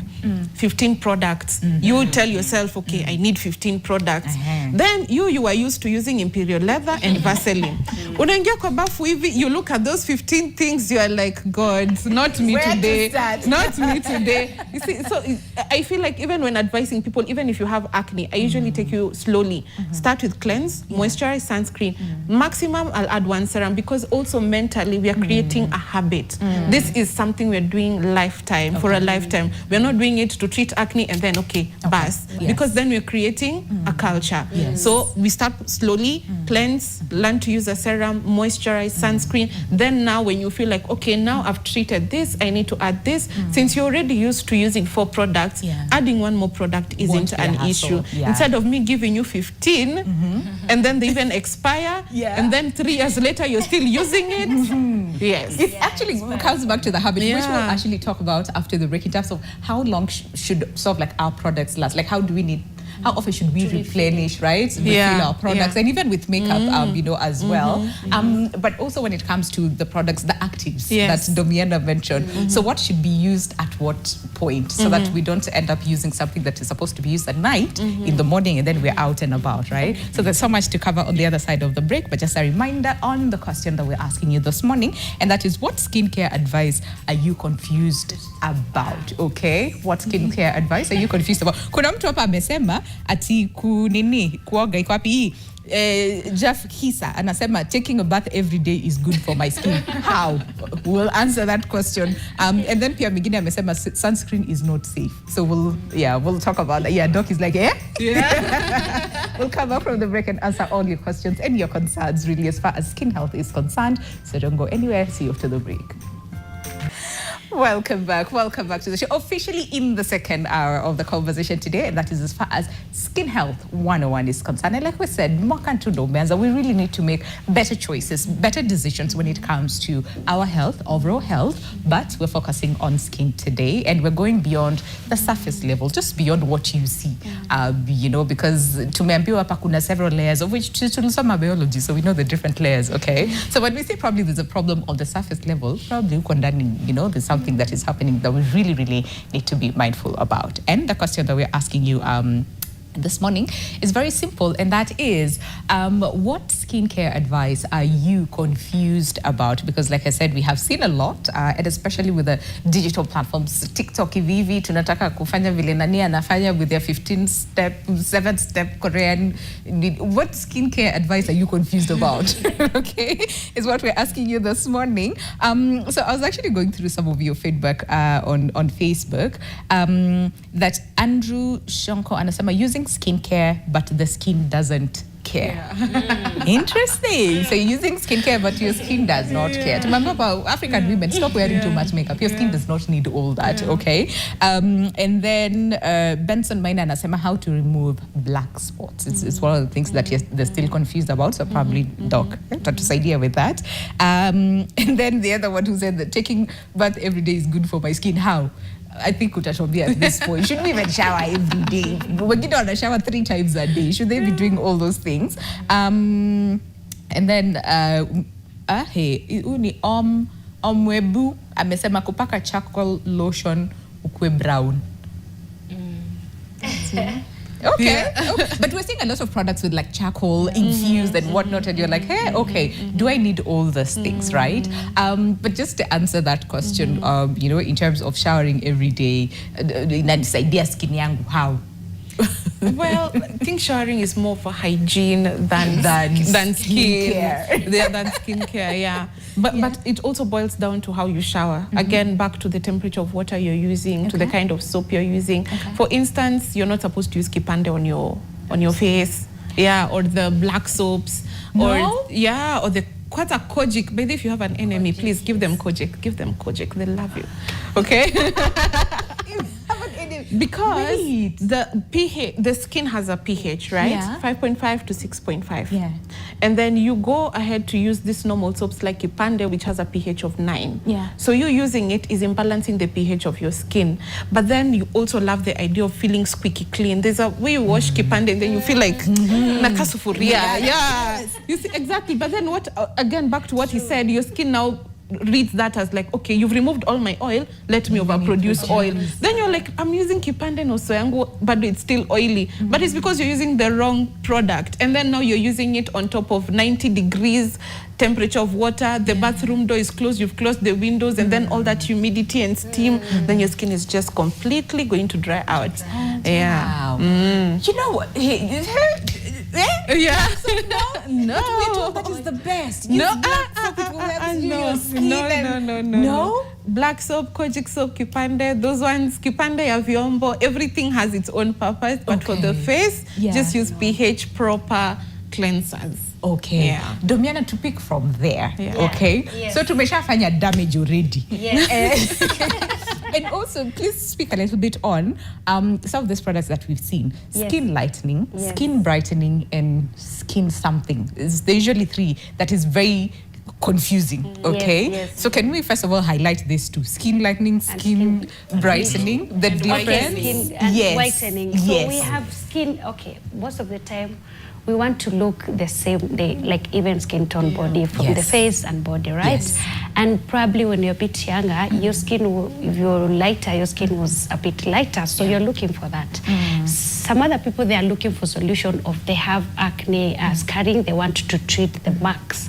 15 products. You tell yourself, okay, I need 15 products. Then you are used to using Imperial Leather and Vaseline. Unaingia kwa bafu hivi, you look at those 15 things, you are like, God, not me today. Not me today. You see, so I feel like even when advising people, even if you have acne, I usually take you slowly. Start with cleanse, moisturize, sunscreen. Maximum, I'll add 1 serum because also mentally we are creating a habit. This is something we're doing lifetime, for a lifetime. We're not doing it to treat acne and then bus. Yes. Because then we're creating a culture. Yes. So we start slowly, cleanse, learn to use a serum, moisturize, sunscreen. Then now when you feel like, okay, now I've treated this, I need to add this. Since you're already used to using 4 products, adding 1 more product isn't an issue. Instead of me giving you 15 and then they even expire and then 3 years later you're still using it. Yes. It actually comes back to the habit, which we'll actually talk about after the break in terms of how long should sort of like our products last? Like how how often should we replenish, right? Refill our products, and even with makeup, as well. But also when it comes to the products, the actives that Domiana mentioned. So what should be used at what point, so that we don't end up using something that is supposed to be used at night in the morning, and then we're out and about, right? So there's so much to cover on the other side of the break, but just a reminder on the question that we're asking you this morning, and that is, what skincare advice are you confused about? Okay, what skincare advice are you confused about? Kuna mtu hapa amesema ati kuoga iko wapi? Jeff Kisa anasema taking a bath every day is good for my skin. How? We'll answer that question. And then Pia Migine amesema sunscreen is not safe. So we'll talk about that. Yeah, Doc is like, yeah. We'll come back from the break and answer all your questions and your concerns, really, as far as skin health is concerned. So don't go anywhere. See you after the break. Welcome back to the show. Officially in the second hour of the conversation today, and that is as far as Skin Health 101 is concerned. And like we said, we really need to make better choices, better decisions when it comes to our health, overall health, but we're focusing on skin today, and we're going beyond the surface level, just beyond what you see, because tumeambiwa hapa kuna several layers, of which tulisoma biology, so we know the different layers, okay? So when we say probably there's a problem on the surface level, probably uko ndani, there's something that is happening that we really need to be mindful about. And the question that we're asking you this morning is very simple, and that is, what skincare advice are you confused about? Because like I said, we have seen a lot, and especially with the digital platforms, TikTok hivi tunataka kufanya vile nani anafanya with their 7-step Korean. What skincare advice are you confused about? Okay, is what we're asking you this morning. So I was actually going through some of your feedback on Facebook, that Andrew Shonko anasema using skincare but the skin doesn't care. Interesting. So you're using skincare but your skin does not care. Remember about African women, stop wearing too much makeup. Your skin does not need all that, okay? And then Benson Maina anasema how to remove black spots. It's one of the things that they're still confused about, so probably Doc tatusaidia with that. And then the other one who said that taking bath every day is good for my skin. How? I think utashobia at this point. Shouldn't we even shower every day? We're getting on a shower 3 times a day. Should they be doing all those things? And then uni omwebu amesema kupaka charcoal lotion ukwe brown. Okay. But we're seeing a lot of products with like charcoal infused and whatnot, and you're like, hey, okay, do I need all those things, right? But just to answer that question, in terms of showering every day, inanisaidia skin yangu, how? Well, I think showering is more for hygiene than skincare. Than skincare, yeah. But it also boils down to how you shower. Again, back to the temperature of water you're using, to the kind of soap you're using. For instance, you're not supposed to use kipande on your face, or the black soaps, or the kwata kojic. But if you have an enemy, please give them kojic. Give them kojic. They love you. Okay. Because the pH, the skin has a pH, right? 5.5 to 6.5. Yeah. And then you go ahead to use this normal soaps like Kipande, which has a pH of 9. Yeah. So you using it is imbalancing the pH of your skin. But then you also love the idea of feeling squeaky clean. There's a way you wash Kipande and then you feel like nakasufuria. Yeah. You see, exactly. But then again, back to what he said, your skin now reads that as like, okay, you've removed all my oil, let me overproduce oil. Then you're like, I'm using Kipande no soyangu, but it's still oily. But it's because you're using the wrong product. And then now you're using it on top of 90 degrees temperature of water, the bathroom door is closed, you've closed the windows, and then all that humidity and steam, then your skin is just completely going to dry out. Wow. You know what? Yeah. So no. But we're told that is the best. Use black soap, it will help your skin. No. Black soap, kojic soap, Kipande, those ones, Kipande ya vyombo, everything has its own purpose. But for the face, just use pH proper cleansers. Okay. Yeah. Domiana, to pick from there. Okay. So tumeshafanya damage already. Yes. And also, please speak a little bit on some of these products that we've seen. Skin lightening, skin brightening, and skin something. There's usually 3 that is very confusing, okay? yes. So can we first of all highlight these two, skin lightening, skin brightening, the difference? Skin and Yes. whitening. So Yes. we have skin, okay, most of the time we want to look the same, like even skin tone body from the Yes. face and body, right? Yes. And probably when you're a bit younger, your skin, if you're lighter, your skin was a bit lighter, so you're looking for that. Some other people, they are looking for solution of they have acne, scarring, they want to treat the marks.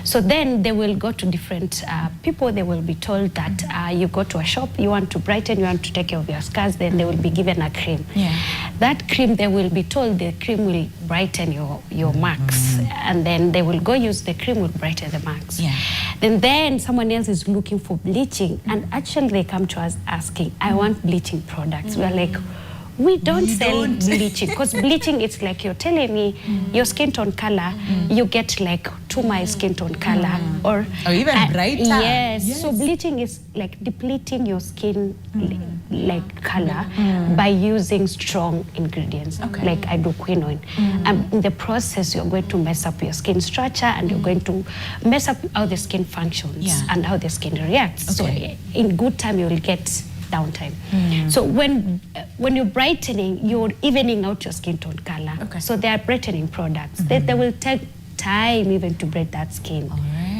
So then they will go to different people, they will be told that you go to a shop, you want to brighten, you want to take care of your scars, then they will be given a cream. Yeah. That cream, they will be told the cream will brighten your marks, and then they will go use the cream will brighten the marks. Yeah. Then someone else is looking for bleaching, and actually they come to us asking, I want bleaching products. We're like, we don't sell bleaching, because bleaching, it's like you're telling me your skin tone color, you get like to my skin tone color, or even brighter. Yes. So bleaching is like depleting your skin like color by using strong ingredients like hydroquinone. In the process, you're going to mess up your skin structure, and you're going to mess up how the skin functions and how the skin reacts. Okay. So in good time, you will get downtime. So when you're brightening, you're evening out your skin tone color. Okay. So they are brightening products. They will take time even to break that skin.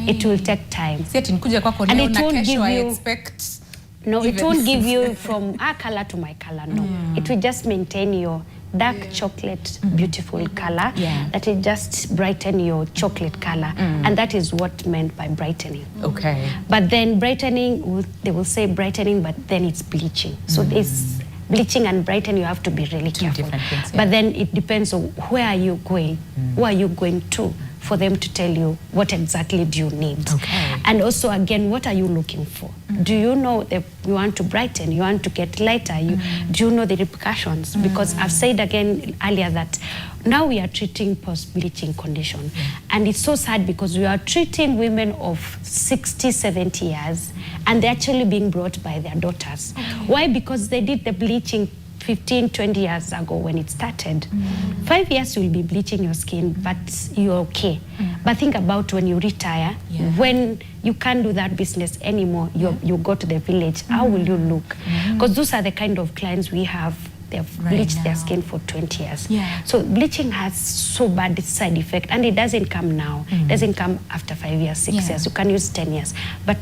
It will take time. Si ati nikuja kwako And leo it na won't kesho give I you- expect No, it even- won't give you from our color to my color. No, it will just maintain your dark chocolate, beautiful color. Yeah. That will just brighten your chocolate color, and that is what meant by brightening. Okay. But then brightening, they will say brightening, but then it's bleaching. So this bleaching and brightening, you have to be really careful. different things, yeah. But then it depends on where are you going, who are you going to, for them to tell you what exactly do you need. Okay. And also, again, what are you looking for? Do you know that you want to brighten, you want to get lighter, do you know the repercussions? Because I've said again earlier that now we are treating post-bleaching condition. And it's so sad because we are treating women of 60, 70 years, and they're actually being brought by their daughters. Why? Because they did the bleaching 15, 20 years ago when it started. 5 years you'll be bleaching your skin, but you're okay. But think about when you retire, when you can't do that business anymore, you go to the village, how will you look? Because those are the kind of clients we have. They've bleached their skin for 20 years. Yeah. So bleaching has so bad side effect, and it doesn't come now. It doesn't come after 5 years, 6 years. You can use 10 years. But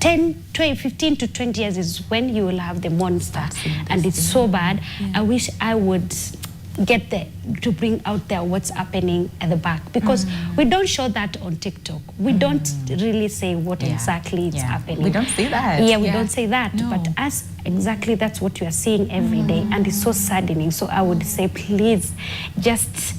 10, 20, 15 to 20 years is when you will have the monster, and it's so bad. I wish I would get to bring out there what's happening at the back, because we don't show that on TikTok. We don't really say what exactly is happening. We don't say that. Yeah, we don't say that. No. But as exactly that's what you are seeing every day, and it's so saddening. So I would say, please, just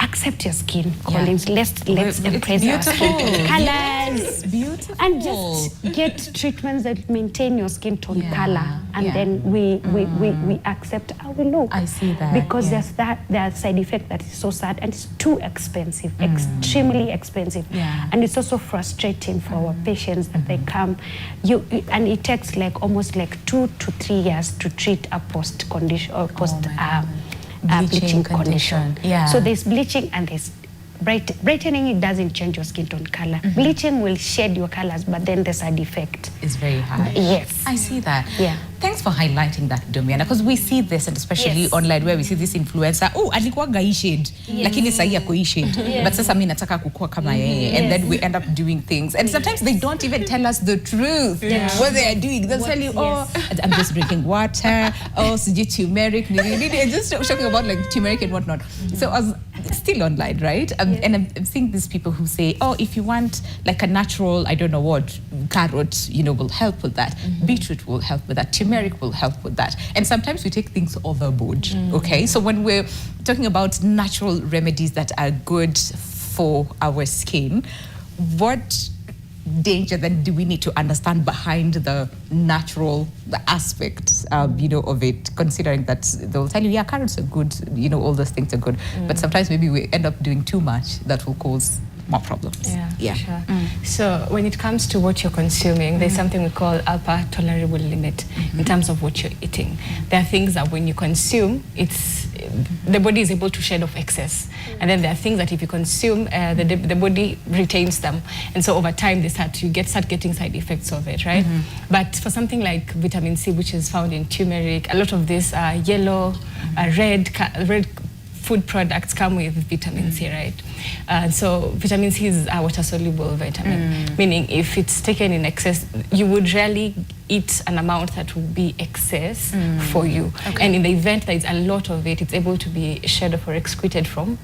accept your skin, Collins. Let's It's embrace our skin beautiful. colors. Beautiful. And just get treatments that maintain your skin tone color, and yeah. then we accept how we look. I see that, because yeah. there's side effect that is so sad, and it's too expensive, extremely expensive, Yeah. and it's also frustrating for our patients that they come, and it takes like almost like 2 to 3 years to treat a post condition or post bleaching condition. Yeah. So there's bleaching and there's brightening. It doesn't change your skin tone color. Bleaching will shade your colors, but then the side effect. It's very high. Yes. I see that. Yeah. Thanks for highlighting that, Domiana, because we see this, and especially Yes. online, where we see this influencer, oh, alikuwaga hii shade, lakini sahi ako hii shade, but sasa mimi nataka kukua kama yeye, and then we end up doing things, and sometimes they don't even tell us the truth, what they are doing. They'll tell you, oh, I'm just drinking water, oh, sijui turmeric, just talking about like turmeric and whatnot. So I was still online, right? And I'm seeing these people who say, oh, if you want like a natural, I don't know what, carrot, will help with that. Beetroot will help with that. Turmeric will help with that. And sometimes we take things overboard, okay? So when we're talking about natural remedies that are good for our skin, what danger then do we need to understand behind the natural aspect, of it, considering that they'll tell you, yeah, carrots are good, all those things are good. But sometimes maybe we end up doing too much that will cause more problems. Yeah. Sure. So when it comes to what you're consuming, there's something we call upper tolerable limit in terms of what you're eating. There are things that when you consume, the body is able to shed off excess. And then there are things that if you consume, the body retains them. And so over time, you start getting side effects of it, right? But for something like vitamin C, which is found in turmeric, a lot of these yellow, red food products come with vitamin C, right? So vitamin C is a water-soluble vitamin, meaning if it's taken in excess, you would rarely eat an amount that will be excess for you. And in the event there is a lot of it, it's able to be shed off or excreted from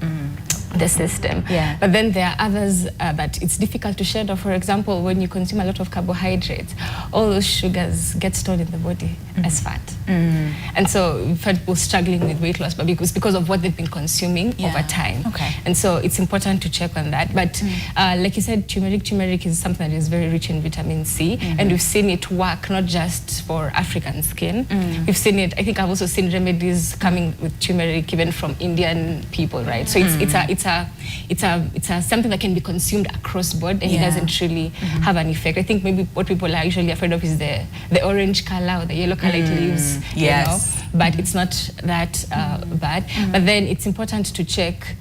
the system. But then there are others that it's difficult to shed off. For example, when you consume a lot of carbohydrates, all those sugars get stored in the body as fat. And so we've had people struggling with weight loss, but because of what they've been consuming over time. And so it's important to check on that. But like you said, turmeric is something that is very rich in vitamin C, and we've seen it work not just for African skin. We've seen it, I think I've also seen remedies coming with turmeric even from Indian people, right? So it's something that can be consumed across board, and it doesn't really have an effect. I think maybe what people are usually afraid of is the orange color or the yellow color it leaves, you know? But it's not that bad. But then it's important to check,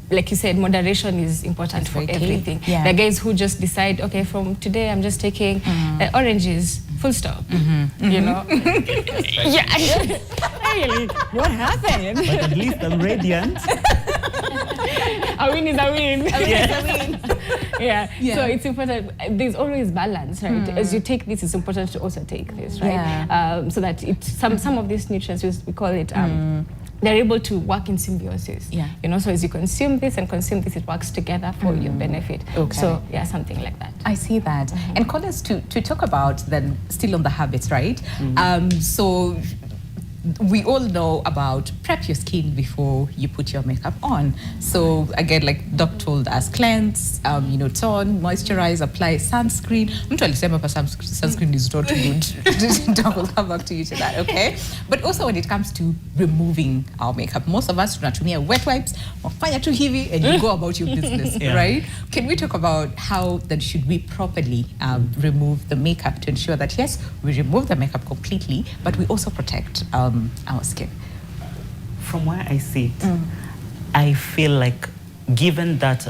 like you said, moderation is important for everything. There are guys who just decide, okay, from today I'm just taking oranges, full stop. You know? Really? What happened? But at least I'm radiant. A win is a win. So it's important. There's always balance, right? As you take this, it's important to also take this, right? So that some of these nutrients, we call it, they're able to work in symbiosis. You know, so as you consume this and consume this, it works together for your benefit. So something like that. I see that. And Collins, to talk about then still on the habits, right? So we all know about prep your skin before you put your makeup on. So again, like Doc told us, cleanse, tone, moisturize, apply sunscreen. Mtu alisema pa sunscreen is not good. Doc will come back to you to that, okay? But also when it comes to removing our makeup, most of us tunatumia wet wipes, wafanya tu hivi, and you go about your business, right? Can we talk about how then should we properly remove the makeup to ensure that yes, we remove the makeup completely, but we also protect our skin? From where I sit, I feel like given that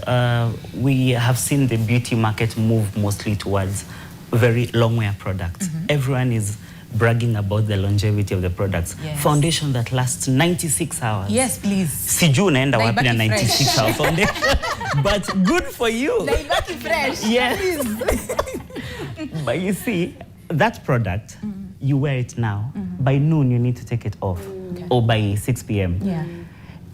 we have seen the beauty market move mostly towards very long wear products, everyone is bragging about the longevity of the products. Foundation that lasts 96 hours. Yes, please. Siju unaenda wapi na 96 hour foundation. But good for you. Naibaki fresh. Yes. But you see, that product, you wear it now, by noon you need to take it off, or by 6 p.m.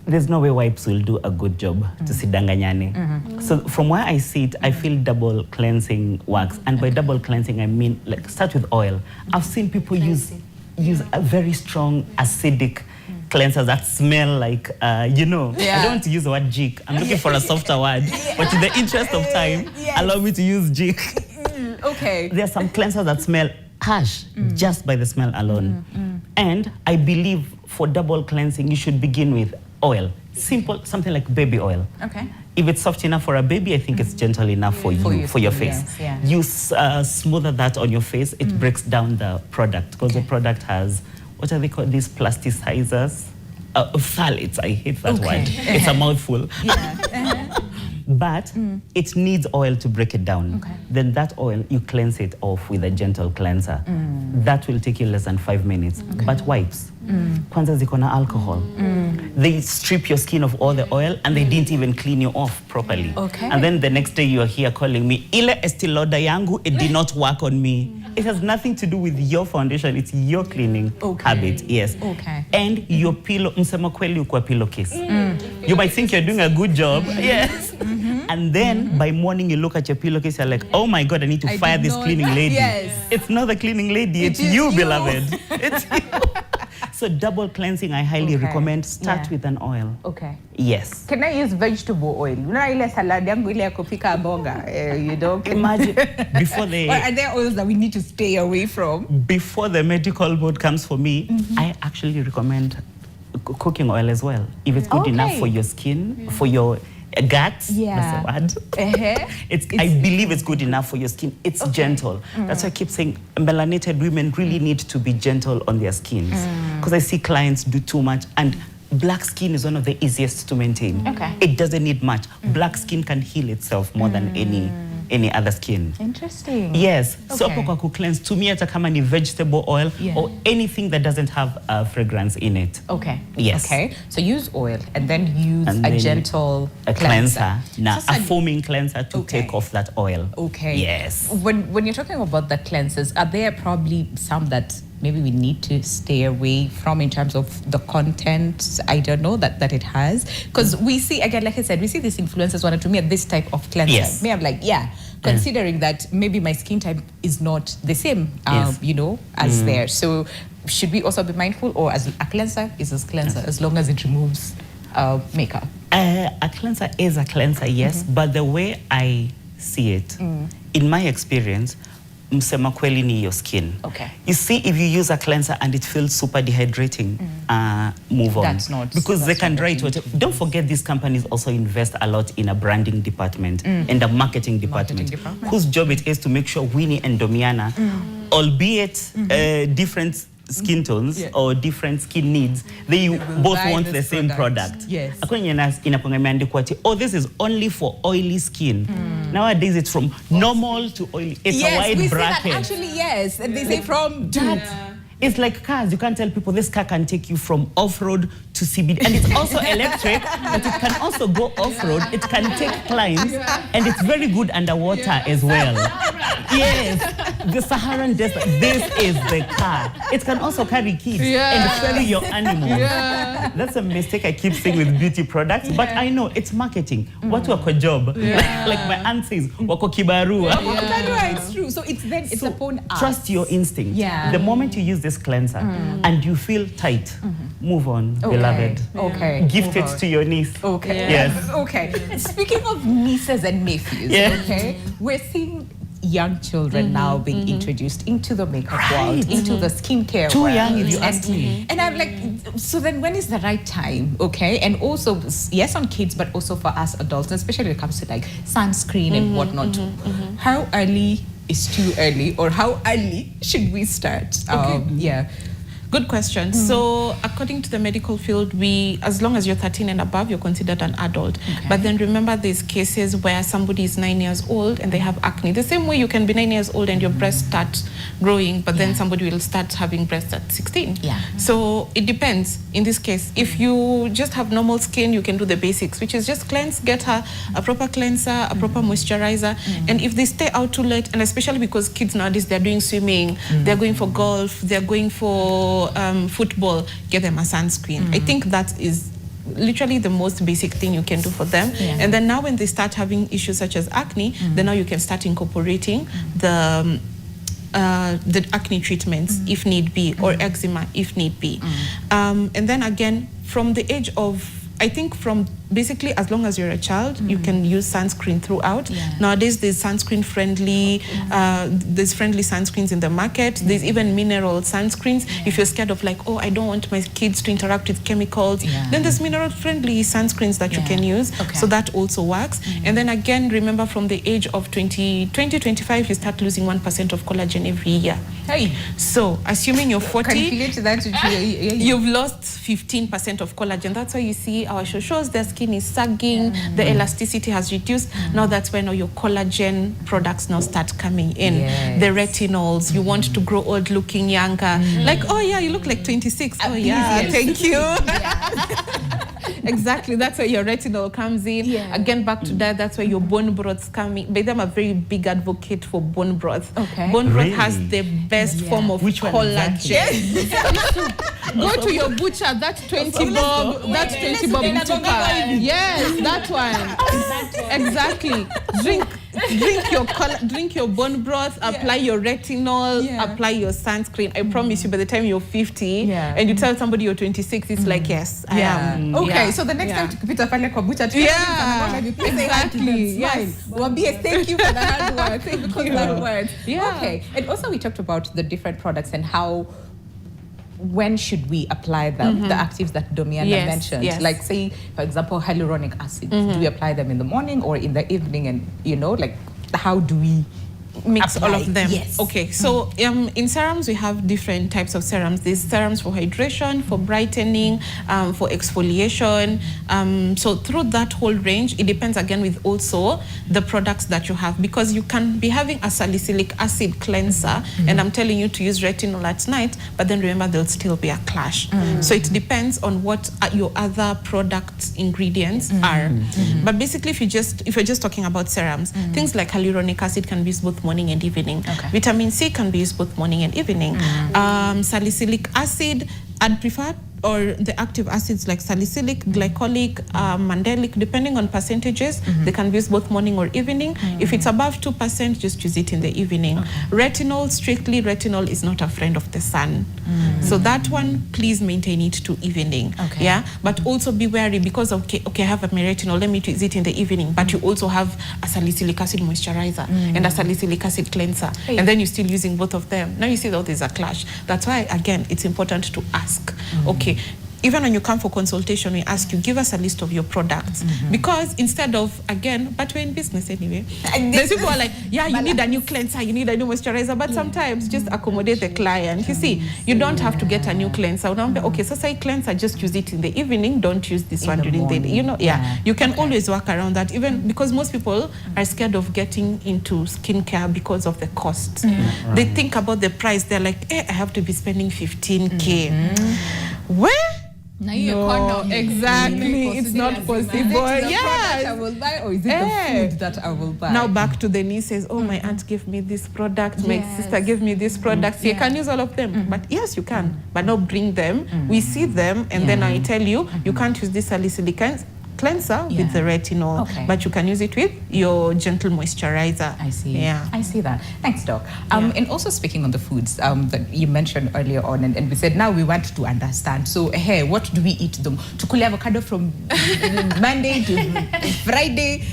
There's no way wipes will do a good job to sidanganyane. So from where I sit, I feel double cleansing works. And by double cleansing, I mean like start with oil. I've seen people use a very strong acidic cleansers that smell like, I don't want to use the word jik. I'm looking for a softer word. But in the interest of time, allow me to use jik. Okay. There are some cleansers that smell harsh just by the smell alone. And I believe for double cleansing, you should begin with oil. Simple, something like baby oil. Okay. If it's soft enough for a baby, I think it's gentle enough for you, for your face. You smother that on your face, it breaks down the product, because the product has, what are they called, these plasticizers? Phthalates, I hate that word. It's a mouthful. But it needs oil to break it down. Then that oil, you cleanse it off with a gentle cleanser. That will take you less than 5 minutes. But wipes, kwanza ziko na alcohol. They strip your skin of all the oil and they didn't even clean you off properly. And then the next day you are here calling me, ile Estee Lauder yangu, it did not work on me. It has nothing to do with your foundation, it's your cleaning habit, And your pillow, msema kweli ukwa pillowcase. You might think you're doing a good job, and then by morning you look at your pillowcase, you're like, oh my God, I need to fire this cleaning lady. It's not the cleaning lady, it's you, beloved. It's you. So double cleansing, I highly recommend. Start with an oil. Yes. Can I use vegetable oil? Una ile salad yangu ile ya kupika mboga. Imagine before the. Are there oils that we need to stay away from? Before the medical board comes for me, I actually recommend cooking oil as well. If it's good enough for your skin, for your gut. Yeah. That's the word. I believe it's good enough for your skin. It's gentle. That's why I keep saying melanated women really need to be gentle on their skins. Because I see clients do too much, and black skin is one of the easiest to maintain. It doesn't need much. Black skin can heal itself more than any other skin. Interesting. Yes. So hapo kwa cleanse, to me hata kama ni vegetable oil or anything that doesn't have fragrance in it. Okay. Yes. Okay. So use oil and then use a gentle cleanser. Now a foaming cleanser to take off that oil. Okay. Yes. When you're talking about the cleansers, are there probably some that maybe we need to stay away from in terms of the content, I don't know, that it has? Because we see, again, like I said, we see these influencers wanted to me at this type of cleanser. Yes. Me, I'm like, considering that maybe my skin type is not the same, you know, as theirs. So should we also be mindful, or as a cleanser is a cleanser as long as it removes makeup? A cleanser is a cleanser, yes, but the way I see it, in my experience, msema kweli ni your skin. Okay. You see, if you use a cleanser and it feels super dehydrating, move on. That's not. Because they can dry it. Don't forget, these companies also invest a lot in a branding department and a marketing department, whose job it is to make sure Winnie and Domiana, albeit different skin tones or different skin needs, they both want the same product. Yes. Oh, this is only for oily skin. Nowadays it's from normal to oily. It's a wide bracket. See that actually, yes. And they say from that. It's like cars. You can't tell people this car can take you from off-road to CBD. And it's also electric, but it can also go off-road. It can take climbs, and it's very good underwater as well. Yes, the Saharan desert, this is the car. It can also carry kids and ferry your animals. That's a mistake I keep saying with beauty products, but I know it's marketing. What wako job? Like my aunt says, wako kibarua. It's true. So it's upon us. Trust your instinct. The moment you use this cleanser and you feel tight, move on, beloved. Okay. Gift it to your niece. Okay. Yes. Okay. Speaking of nieces and nephews, okay, we're seeing young children now being introduced into the makeup world, into the skincare Too world. young, if you ask me. And I'm like, so then when is the right time, okay? And also, yes, on kids, but also for us adults, especially when it comes to like sunscreen and whatnot. How early is too early, or how early should we start? Good question. So according to the medical field, as long as you're 13 and above, you're considered an adult. But then remember, there's cases where somebody is 9 years old and they have acne. The same way you can be 9 years old and your breasts start growing, but then somebody will start having breasts at 16. So it depends. In this case, if you just have normal skin, you can do the basics, which is just cleanse, get her a proper cleanser, a proper moisturizer. And if they stay out too late, and especially because kids nowadays, they're doing swimming, they're going for golf, they're going for football, get them a sunscreen. I think that is literally the most basic thing you can do for them. And then now when they start having issues such as acne, then now you can start incorporating the acne treatments if need be, or eczema if need be. And then again, from the age of, I think from basically as long as you're a child, you can use sunscreen throughout. Nowadays, there's sunscreen friendly, there's friendly sunscreens in the market. There's even mineral sunscreens. If you're scared of like, oh, I don't want my kids to interact with chemicals, then there's mineral friendly sunscreens that you can use. So that also works. And then again, remember from the age of 25, you start losing 1% of collagen every year. So assuming you're 40, you've lost 15% of collagen. That's why you see our shows, their skin is sagging, the elasticity has reduced. Now that's when all your collagen products now start coming in. The retinols, you want to grow old looking younger. Like, oh yeah, you look like 26. Oh yeah, thank you. Exactly, that's where your retinol comes in. Again, back to that, that's where your bone broths come in. But I'm a very big advocate for bone broth. Bone broth has the best form of collagen. Go to your butcher, that 20 bob, yes, that one. Exactly. Drink your bone broth, apply your retinol, apply your sunscreen. I promise you, by the time you're 50 and you tell somebody you're 26, it's like, yes, I am. Okay, so the next time to kupita pale kwa butcher, exactly. Yes. Thank you for the hard work. Because that works. Okay, and also we talked about the different products and how when should we apply them, the actives that Domiana mentioned? Yes. Like, say, for example, hyaluronic acid. Do we apply them in the morning or in the evening? And, you know, like, how do we mix apply? all of them? Yes. Okay, so in serums, we have different types of serums. There's serums for hydration, for brightening, for exfoliation. So through that whole range, it depends again with also the products that you have, because you can be having a salicylic acid cleanser and I'm telling you to use retinol at night, but then remember there'll still be a clash. So it depends on what your other product ingredients are. But basically, if you're just talking about serums, things like hyaluronic acid can be used both morning and evening. Vitamin C can be used both morning and evening. Salicylic acid, I'd prefer, or the active acids like salicylic, glycolic, mandelic, depending on percentages, they can be used both morning or evening. If it's above 2%, just use it in the evening. Retinol, strictly, retinol is not a friend of the sun. So that one, please maintain it to evening. Yeah, but also be wary, because okay, I have a retinol, let me use it in the evening, but you also have a salicylic acid moisturizer and a salicylic acid cleanser, and then you're still using both of them. Now you see that there's a clash. That's why, again, it's important to ask. Okay, even when you come for consultation, we ask you, give us a list of your products. Because instead of, again, but we're in business anyway. There's people who are like, yeah, you need a new cleanser, you need a new moisturizer, but sometimes just accommodate the client. You see, you don't have to get a new cleanser. Okay, so say cleanser, just use it in the evening, don't use this one during the day. You know, you can always work around that, even because most people are scared of getting into skincare because of the cost. They think about the price, they're like, I have to be spending 15K. Where? No, exactly. It's not possible. Yes. I will buy, or is it the food that I will buy? Now back to the nieces. Oh, my aunt gave me this product. My sister gave me this product. You can use all of them. But yes, you can. But now bring them. We see them, and then I tell you, you can't use this salicylic cleanser with the retinol, but you can use it with your gentle moisturizer. I see. Yeah, I see that. Thanks, Doc. And also speaking on the foods that you mentioned earlier on, and we said now we want to understand. So, hey, what do we eat them? Tukule avocado from Monday to Friday,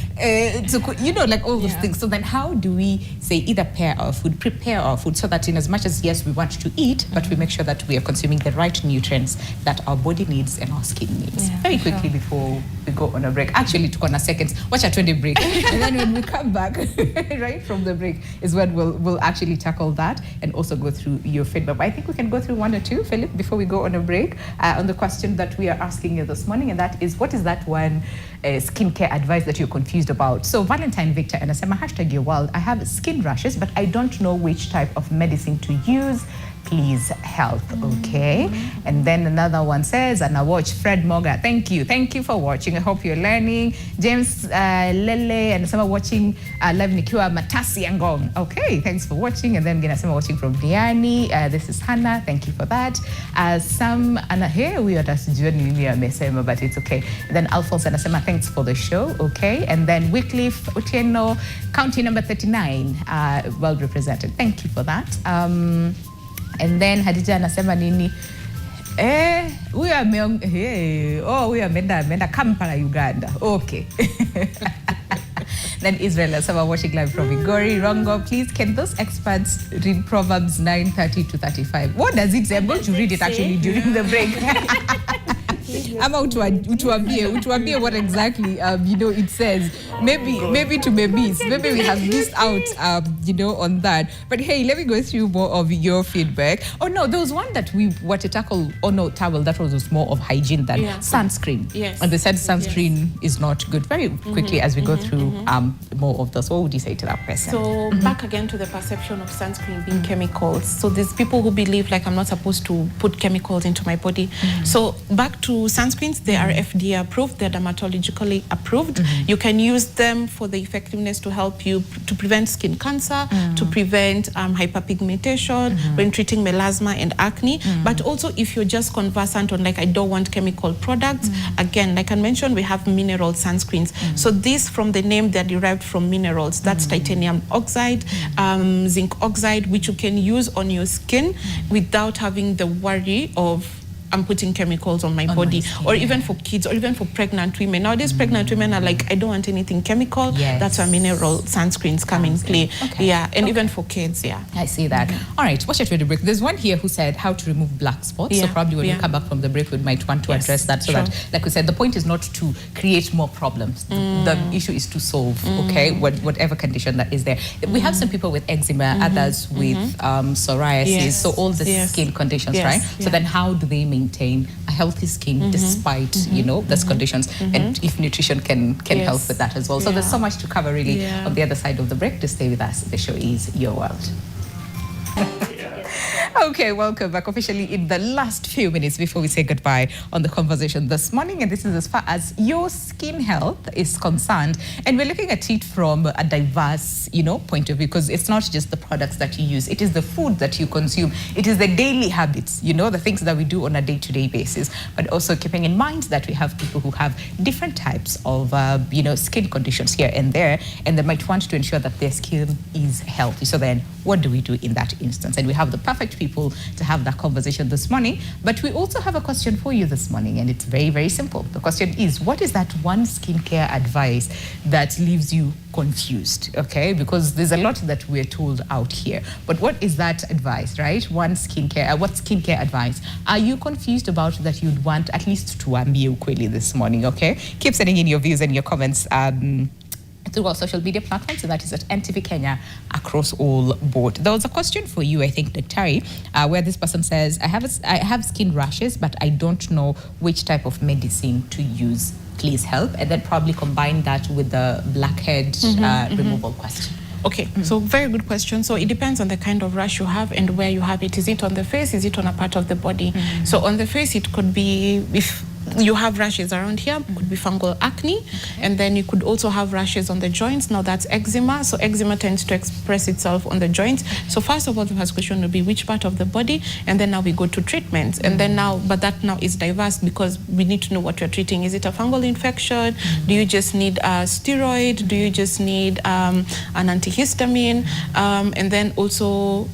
you know, like all those things. So then, how do we say either prepare our food, so that in as much as yes we want to eat, but we make sure that we are consuming the right nutrients that our body needs and our skin needs. Very quickly before we go on a break. Actually, took on a seconds. Watch a 20 break. And then when we come back, right from the break, is when we'll actually tackle that and also go through your feedback. But I think we can go through one or two, Philip, before we go on a break, on the question that we are asking you this morning, and that is, what is that one skincare advice that you're confused about? So Valentine Victor and Asema #YourWorld, I have skin rashes, but I don't know which type of medicine to use. Please help, okay? And then another one says, and I watch Fred Moga. Thank you for watching. I hope you're learning. James Lele and some watching live nikiwa Matasi Angong. Okay, thanks for watching. And then again, some watching from Vianney. This is Hannah. Thank you for that. Some and here we are just joining me Mesema, but it's okay. And then Alphonse and Asema, thanks for the show. Okay, and then Wycliffe Otieno, county number 39, well represented. Thank you for that. And then Hadija anasema nini? We are ameenda Kampala, Uganda. Okay. Then Israel anasema watching live from Igori. Rongo, please, can those experts read Proverbs 9:30 to 35? What does it say? I'm going to read it actually during the break. Ama utuambie what exactly it says. Maybe to maybe we have missed out on that. But hey, let me go through more of your feedback. Oh no, there was one that we were to tackle. Oh no, towel, that was more of hygiene than sunscreen. Yes. And they said sunscreen is not good. Very quickly as we go through more of this, what would you say to that person? So back again to the perception of sunscreen being chemicals. So there's people who believe like I'm not supposed to put chemicals into my body. So back to sunscreens, they are FDA approved, they're dermatologically approved. You can use them for the effectiveness to help you to prevent skin cancer, to prevent hyperpigmentation, when treating melasma and acne. But also if you're just conversant on like, I don't want chemical products, again, like I mentioned, we have mineral sunscreens. So this, from the name, they're derived from minerals. That's titanium oxide, zinc oxide, which you can use on your skin without having the worry of I'm putting chemicals on my body, or even for kids, or even for pregnant women. Nowadays, pregnant women are like, I don't want anything chemical. That's why mineral sunscreens come in play. Yeah, and even for kids, I see that. All right, watch it with the break. There's one here who said how to remove black spots. So probably when we come back from the break, we might want to address that, so that, like we said, the point is not to create more problems. The issue is to solve, whatever condition that is there. We have some people with eczema, others with psoriasis, so all the skin conditions, right? So then how do they maintain a healthy skin despite, you know, those conditions? And if nutrition can help with that as well. So there's so much to cover really on the other side of the break. To stay with us. The show is Your World. Okay, welcome back officially in the last few minutes before we say goodbye on the conversation this morning. And this is as far as your skin health is concerned. And we're looking at it from a diverse, you know, point of view, because it's not just the products that you use. It is the food that you consume. It is the daily habits, you know, the things that we do on a day-to-day basis. But also keeping in mind that we have people who have different types of, you know, skin conditions here and there, and they might want to ensure that their skin is healthy. So then what do we do in that instance? And we have the perfect people to have that conversation this morning. But we also have a question for you this morning, and it's very, very simple. The question is, what is that one skincare advice that leaves you confused? Okay, because there's a lot that we're told out here. But what is that advice, right? One skincare, what skincare advice are you confused about that you'd want at least to ambie ukweli this morning? Okay, keep sending in your views and your comments through our social media platforms, and that is at NTV Kenya across all board. There was a question for you, I think, Daktari, where this person says, I have skin rashes, but I don't know which type of medicine to use. Please help. And then probably combine that with the blackhead removal question. Okay, so very good question. So it depends on the kind of rash you have and where you have it. Is it on the face? Is it on a part of the body? So on the face, it could be, if you have rashes around here, could be fungal acne, and then you could also have rashes on the joints. Now that's eczema. So eczema tends to express itself on the joints. So first of all, the first question would be which part of the body, and then now we go to treatments. And then now, but that now is diverse because we need to know what you're treating. Is it a fungal infection? Do you just need a steroid? Do you just need an antihistamine? And then also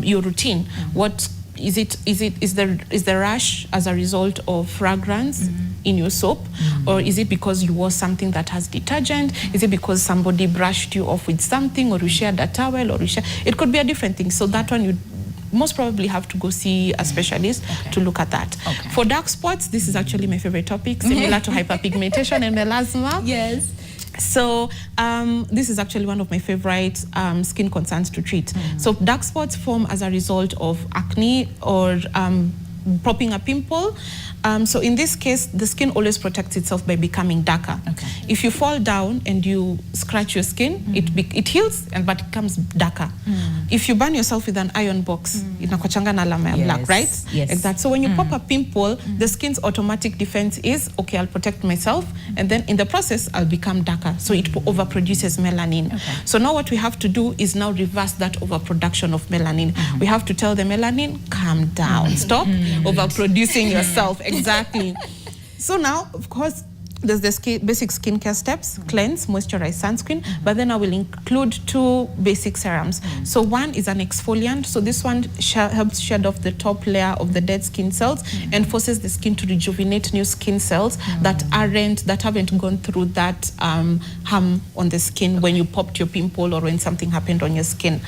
your routine. What is the rash as a result of fragrance in your soap, or is it because you wore something that has detergent? Is it because somebody brushed you off with something, or you shared a towel, or it could be a different thing. So that one you most probably have to go see a specialist to look at that. For dark spots, this is actually my favorite topic, similar to hyperpigmentation and melasma. Yes. So this is actually one of my favorite skin concerns to treat. So dark spots form as a result of acne or popping a pimple. So in this case, the skin always protects itself by becoming darker. If you fall down and you scratch your skin, it heals, but it becomes darker. If you burn yourself with an iron box, inakuachanga na alama ya black, right? Yes. Exactly. So when you pop a pimple, the skin's automatic defense is, okay, I'll protect myself, and then in the process, I'll become darker. So it overproduces melanin. So now what we have to do is now reverse that overproduction of melanin. We have to tell the melanin, calm down, stop overproducing yourself. Exactly. So now, of course, there's the basic skincare steps: cleanse, moisturize, sunscreen, but then I will include 2 basic serums. So one is an exfoliant. So this one helps shed off the top layer of the dead skin cells and forces the skin to rejuvenate new skin cells that haven't gone through that harm on the skin when you popped your pimple or when something happened on your skin.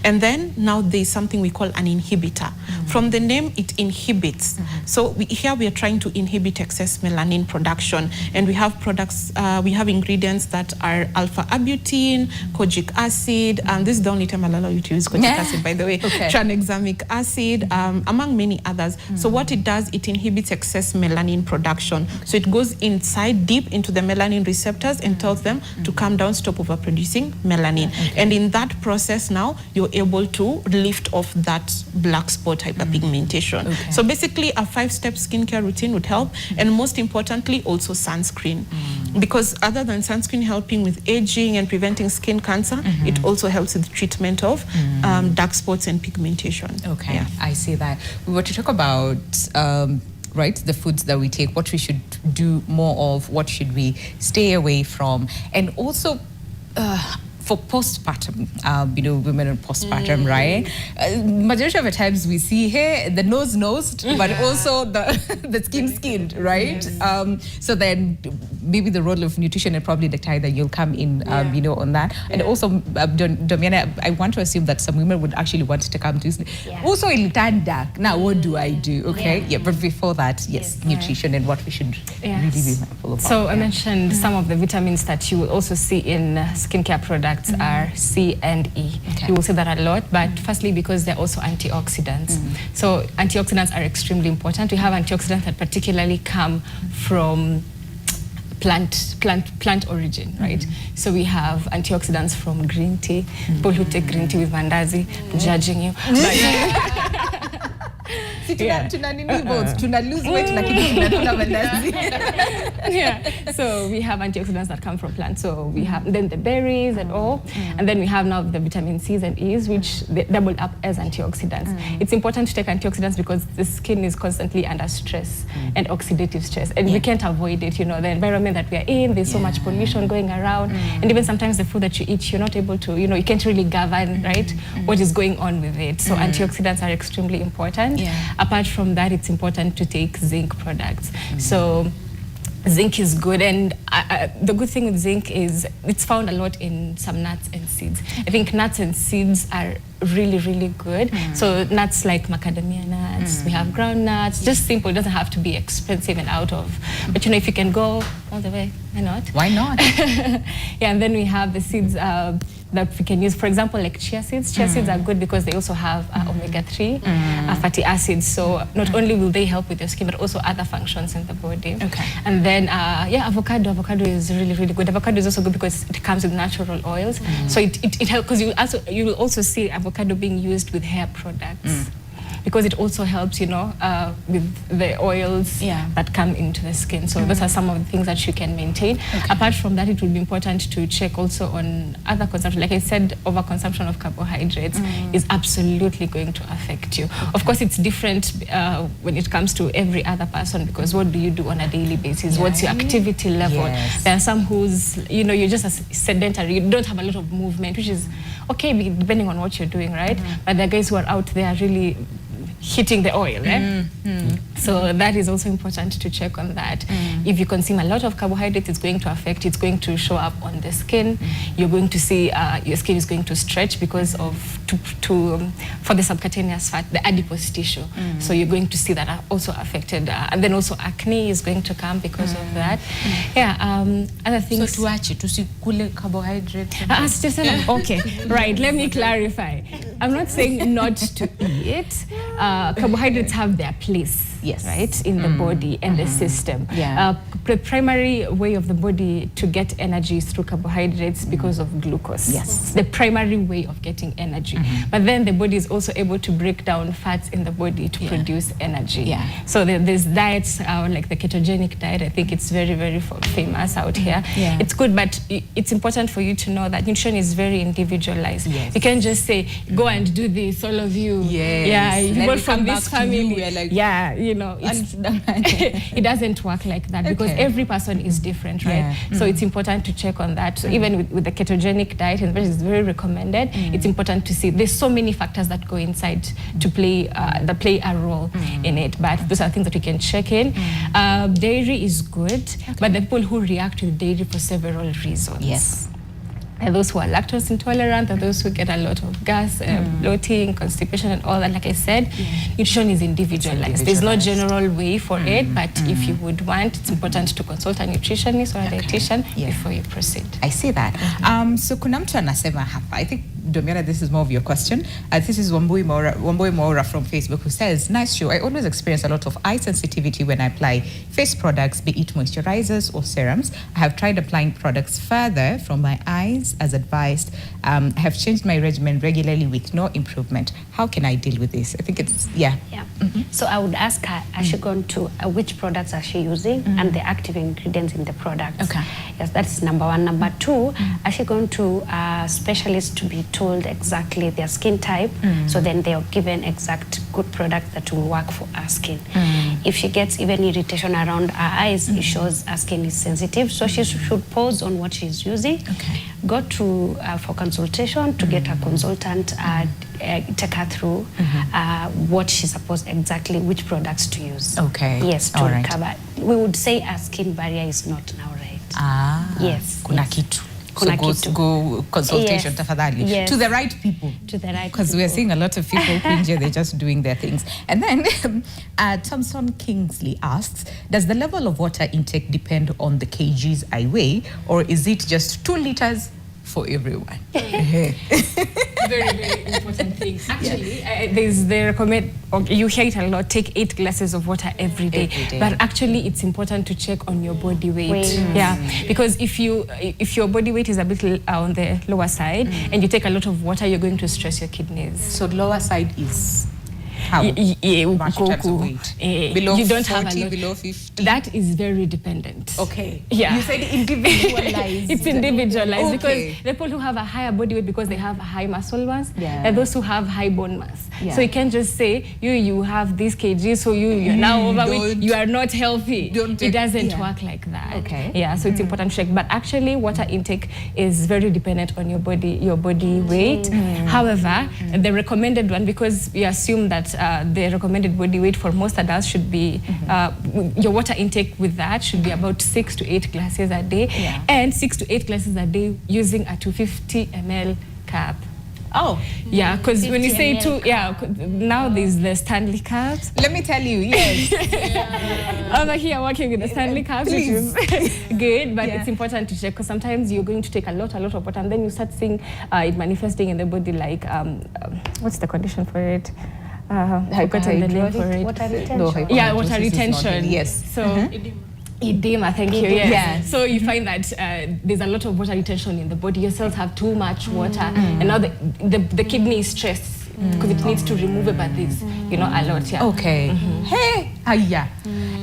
And then now there's something we call an inhibitor. From the name, it inhibits. So here we are trying to inhibit excess melanin production. And we have products, we have ingredients that are alpha-abutine, kojic acid, this is the only time I'll allow you to use kojic acid, by the way, tranexamic acid, among many others. So what it does, it inhibits excess melanin production. So it goes inside, deep into the melanin receptors and tells them to calm down, stop overproducing melanin. And in that process now, you're able to lift off that black spot hyperpigmentation. So basically, a 5-step skincare routine would help, and most importantly, also sunscreen. Because other than sunscreen helping with aging and preventing skin cancer, it also helps with the treatment of dark spots and pigmentation. I see that. We were to talk about right, the foods that we take, what we should do more of, what should we stay away from, and also for postpartum, women in postpartum, right? Majority of the times we see here the nose-nosed, but also the skin-skinned, right? So then maybe the role of nutrition and probably the time that you'll come in, on that. And also, Domiana, I want to assume that some women would actually want to come to also it'll turn dark. Now, what do I do? Okay, but before that, nutrition and what we should really be mindful about. So I mentioned some of the vitamins that you will also see in skincare products are C and E. You will see that a lot, but firstly because they're also antioxidants. So antioxidants are extremely important. We have antioxidants that particularly come from plant origin, right? So we have antioxidants from green tea. People who take green tea with mandazi, judging you. Tuna lose weight so we have antioxidants that come from plants. So we have then the berries and all, and then we have now the vitamin C's and E's, which they double up as antioxidants. It's important to take antioxidants because the skin is constantly under stress and oxidative stress, and we can't avoid it. The environment that we are in, there's so much pollution going around, and even sometimes the food that you eat, you're not able to, you can't really govern, right, what is going on with it. So antioxidants are extremely important. Apart from that, it's important to take zinc products. So zinc is good, and the good thing with zinc is it's found a lot in some nuts and seeds. I think nuts and seeds are really, really good. So nuts like macadamia nuts, we have ground nuts, just simple, it doesn't have to be expensive and out of, but if you can go all the way, why not? Why not? And then we have the seeds that we can use, for example, like chia seeds. Chia seeds are good because they also have omega-3 fatty acids. So not only will they help with your skin, but also other functions in the body. And then, avocado. Avocado is really, really good. Avocado is also good because it comes with natural oils. So it helps, because you will also see avocado being used with hair products. Because it also helps, with the oils that come into the skin. So those are some of the things that you can maintain. Apart from that, it will be important to check also on other consumption. Like I said, overconsumption of carbohydrates is absolutely going to affect you. Of course, it's different when it comes to every other person, because what do you do on a daily basis? What's your activity level? There are some who's, you're just a sedentary, you don't have a lot of movement, which is okay, depending on what you're doing, right? But there are guys who are out there really hitting the oil, So that is also important to check on that. If you consume a lot of carbohydrates, it's going to show up on the skin. You're going to see your skin is going to stretch because of for the subcutaneous fat, the adipose tissue. So you're going to see that also affected, and then also acne is going to come because of that. Other things. So to kule carbohydrates. Okay, right. Let me clarify. I'm not saying not to eat. Carbohydrates have their place. Right, in the body and the system. The primary way of the body to get energy is through carbohydrates because of glucose. The primary way of getting energy. But then the body is also able to break down fats in the body to produce energy. So there's diets like the ketogenic diet. I think it's very, very famous out here. It's good, but it's important for you to know that nutrition is very individualized. You can't just say, go and do this, all of you. You go from this family. It doesn't work like that because every person is different, right? So it's important to check on that. So even with the ketogenic diet, and which is very recommended, it's important to see there's so many factors that go inside to play that play a role in it. But those are things that we can check in. Dairy is good, but the people who react to dairy for several reasons. And those who are lactose intolerant, and those who get a lot of gas, bloating, constipation, and all that. Like I said, nutrition is individualized. There's no general way for it, but if you would want, it's important to consult a nutritionist or a dietitian before you proceed. I see that. So kuna mtu anasema hapa, I think, Domiana, this is more of your question. This is Wambui Mora from Facebook, who says, nice show. I always experience a lot of eye sensitivity when I apply face products, be it moisturizers or serums. I have tried applying products further from my eyes as advised. I have changed my regimen regularly with no improvement. How can I deal with this? I think it's, So I would ask her, has she gone to which products are she using and the active ingredients in the products? Yes, that's number one. Number two, has she gone to a specialist to be told exactly their skin type, so then they are given exact good product that will work for our skin. If she gets even irritation around her eyes, it shows her skin is sensitive, so she should pause on what she's using, go to for consultation to get a consultant, take her through what she's supposed exactly which products to use. Yes, to recover. We would say our skin barrier is not now right. Yes. Kuna kitu. Kuna So kitu. go consultation, tafadhali. Yes. To the right people. To the right Because we're people. seeing a lot of people who they're just doing their things. And then Thompson Kingsley asks, does the level of water intake depend on the kgs I weigh, or is it just 2 liters for everyone? Very, very important thing. Actually, they recommend, you hear it a lot, take 8 glasses of water every day. But actually, it's important to check on your body weight. Yeah, because if your body weight is a bit on the lower side and you take a lot of water, you're going to stress your kidneys. So lower side is how? Much times of weight? Below You don't 40, have a lot. below 50? That is very dependent. Okay. Yeah. You said individualized. It's individualized Okay. because the people who have a higher body weight because they have a high muscle mass, Yeah. and those who have high bone mass. Yeah. So you can't just say you have this kg, so you're now overweight. You are not healthy. It doesn't work like that. Okay. Yeah. So it's important to check. But actually, water intake is very dependent on your body weight. However, the recommended one, because we assume that the recommended body weight for most adults should be your water intake with that should be about 6 to 8 glasses a day, and 6 to 8 glasses a day using a 250 ml cup. Oh. Yeah, because when you say 50 2, now there's the Stanley cups. Let me tell you, yes. Over here working with the Stanley cups, which is good, but it's important to check because sometimes you're going to take a lot of water and then you start seeing it manifesting in the body like, what's the condition for it? I've forgotten the name for it. Water retention. No, Yeah, water retention. Yes. So edema, thank you. Yes. Yeah. So you find that there's a lot of water retention in the body. Your cells have too much water, and now the kidney is stressed because it needs to remove about this, a lot. Yeah. Okay. Hey, yeah.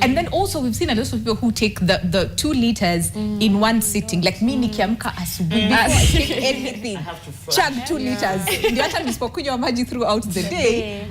And then also we've seen a lot of people who take the 2 liters in one sitting. Like me nikiamka asubuhi before I take anything, chug 2 liters. Ndio hata nisipokunywa maji throughout the day.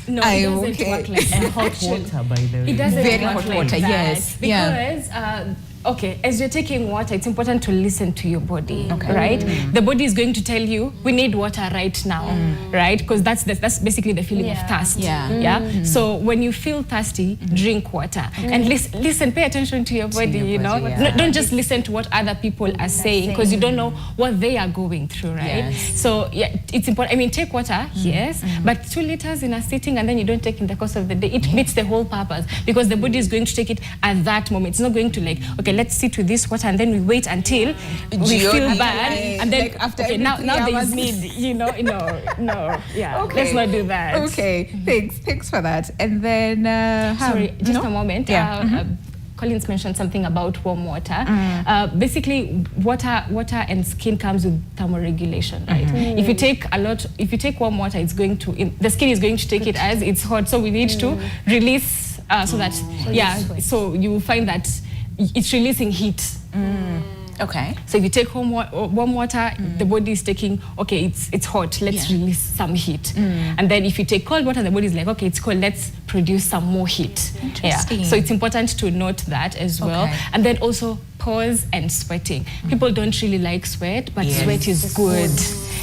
No, I it doesn't okay. work like that. Hot water, by the way. It doesn't Very work hot like water, that. yes. Because okay, as you're taking water, it's important to listen to your body, right? The body is going to tell you, we need water right now, right? Because that's basically the feeling of thirst. Yeah. So when you feel thirsty, drink water and listen. Pay attention to your body. your body, yeah. Don't just listen to what other people are saying because you don't know what they are going through, right? Yes. So yeah, it's important. I mean, take water, yes, but 2 liters in a sitting and then you don't take in the course of the day. It meets the whole purpose because the body is going to take it at that moment. It's not going to like, okay, let's sit with this water and then we wait until we feel bad and then like after okay, now there hours. is need, no, yeah. Okay. Let's not do that. Okay. Thanks for that. And then Sorry, just a moment. Yeah. Collins mentioned something about warm water. Basically, water and skin comes with thermoregulation, right? If you take warm water, it's going to the skin is going to take it as it's hot. So we need to release so that so you will find that it's releasing heat. Okay. So if you take warm water, the body is taking, okay, it's hot, let's release some heat. And then if you take cold water, the body is like, okay, it's cold, let's produce some more heat. Interesting. So it's important to note that as well. Okay. And then also pause and sweating. People don't really like sweat, but sweat is good.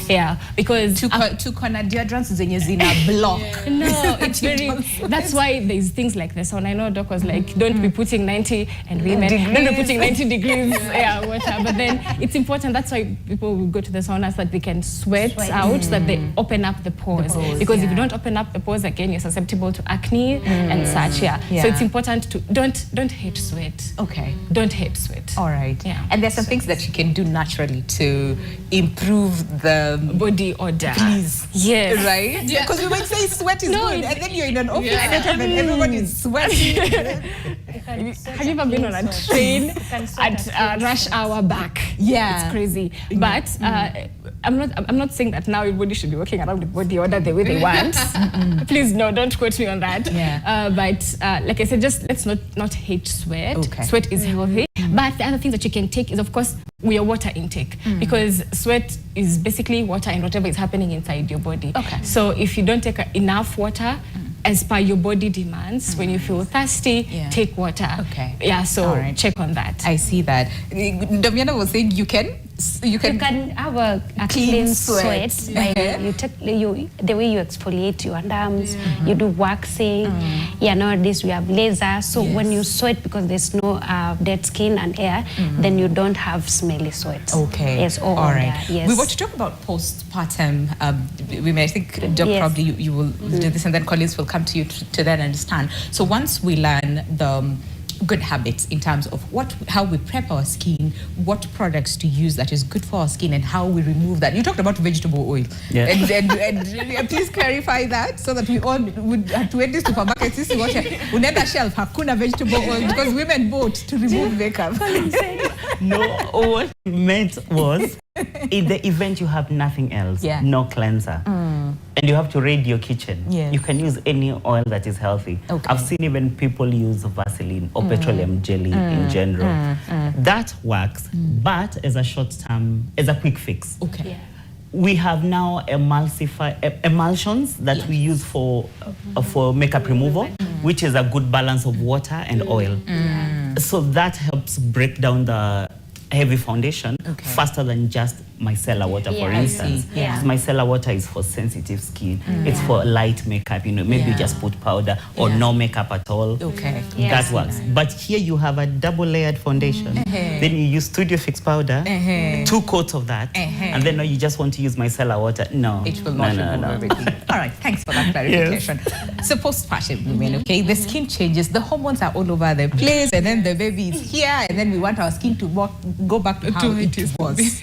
Yeah, because Two corner deodorants zenye zina block. no, it's very. That's why there's things like this. And I know Doc was like, don't be putting 90 and women don't be putting 90 degrees water. But then it's important. That's why people will go to the sauna so that they can sweat out, so that they open up the pores. Because if you don't open up the pores again, you're susceptible to acne and such. Yeah. So it's important to don't hate sweat. Okay. Don't hate sweat. All right. Yeah. And there's some things that you can do naturally to improve the Body odor. Please. Yes. Right? Because we might say sweat is No, good, and then you're in an office setup and everybody's sweating. Have you ever been on a train at rush hour back? Yeah. It's crazy. But I'm not saying that now everybody should be walking around with body odor the way they want. Please, no, don't quote me on that. Yeah. But like I said, just let's not hate sweat. Okay. Sweat is healthy. But the other thing that you can take is, of course, your water intake. Because sweat is basically water and whatever is happening inside your body. Okay. So if you don't take enough water, as per your body demands, when you feel thirsty, take water. Okay. Yeah, so right. check on that. I see that. Damiana was saying you can have a clean sweat by you take the way you exfoliate your underarms, you do waxing. Nowadays we have laser, so when you sweat, because there's no dead skin and air, then you don't have smelly sweat. Okay. Yes, all right. Yes. We want to talk about postpartum women. I think, Doc, probably you will do this, and then Collins will come to you to then understand. So once we learn the good habits in terms of how we prep our skin, what products to use that is good for our skin, and how we remove that. You talked about vegetable oil. Yeah. And please clarify that so that we all would to end this supermarket. Sisi wacha unenda shelf hakuna vegetable oil because women bought to remove makeup. No, what I meant was, in the event you have nothing else, no cleanser, and you have to raid your kitchen, you can use any oil that is healthy. Okay. I've seen even people use Vaseline or petroleum jelly in general. That works, but as a short term, as a quick fix. Okay. Yeah. We have now emulsions that we use for makeup removal, which is a good balance of water and oil. So that helps break down the heavy foundation faster than just micellar water, for instance. So micellar water is for sensitive skin. It's for light makeup, maybe you just put powder or no makeup at all. Okay. That works. But here you have a double layered foundation. Then you use Studio Fix powder, 2 coats of that, and then now you just want to use micellar water. No. It will not remove everything. All right, thanks for that clarification. So postpartum women, okay, the skin changes, the hormones are all over the place, and then the baby is here, and then we want our skin to go back to how it was.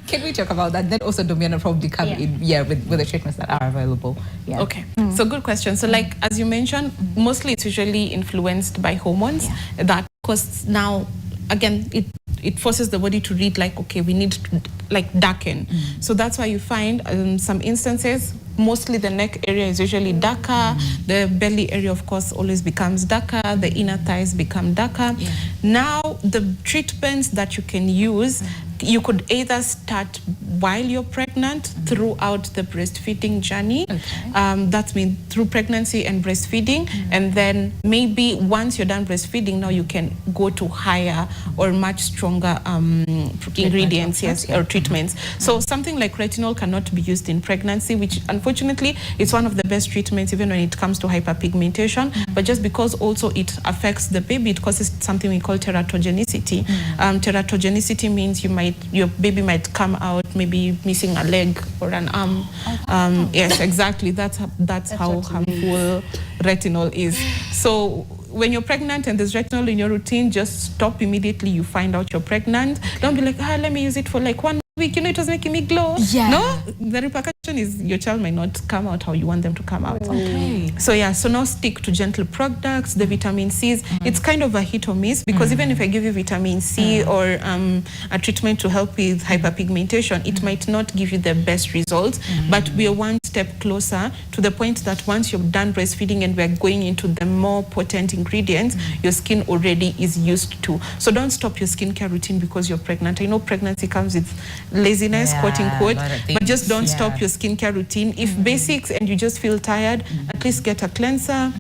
Can we talk about that? Then also Domiana probably come in with the treatments that are available. Okay, so good question. So like, as you mentioned, mostly it's usually influenced by hormones. That cause now, again, it forces the body to read like, okay, we need to like darken. So that's why you find some instances, mostly the neck area is usually darker. The belly area, of course, always becomes darker. The inner thighs become darker. Now, the treatments that you can use, you could either start while you're pregnant throughout the breastfeeding journey. That means through pregnancy and breastfeeding. And then maybe once you're done breastfeeding, now you can go to higher or much stronger ingredients or treatments. So something like retinol cannot be used in pregnancy, which unfortunately is one of the best treatments even when it comes to hyperpigmentation. But just because also it affects the baby, it causes something we call teratogenicity. Teratogenicity means your baby might come out maybe missing a leg or an arm. Yes, exactly. That's how harmful retinol is. So when you're pregnant and there's retinol in your routine, just stop immediately. You find out you're pregnant. Don't be like, let me use it for like 1 week. It was making me glow. No, the repercussion is your child might not come out how you want them to come out. So now stick to gentle products, the vitamin C's. It's kind of a hit or miss because even if I give you vitamin C or a treatment to help with hyperpigmentation, it might not give you the best results, but we are one step closer to the point that once you've done breastfeeding and we're going into the more potent ingredients, your skin already is used to. So don't stop your skincare routine because you're pregnant. I know pregnancy comes with laziness, quote unquote, but just don't stop your skincare routine. If basics and you just feel tired, at least get a cleanser.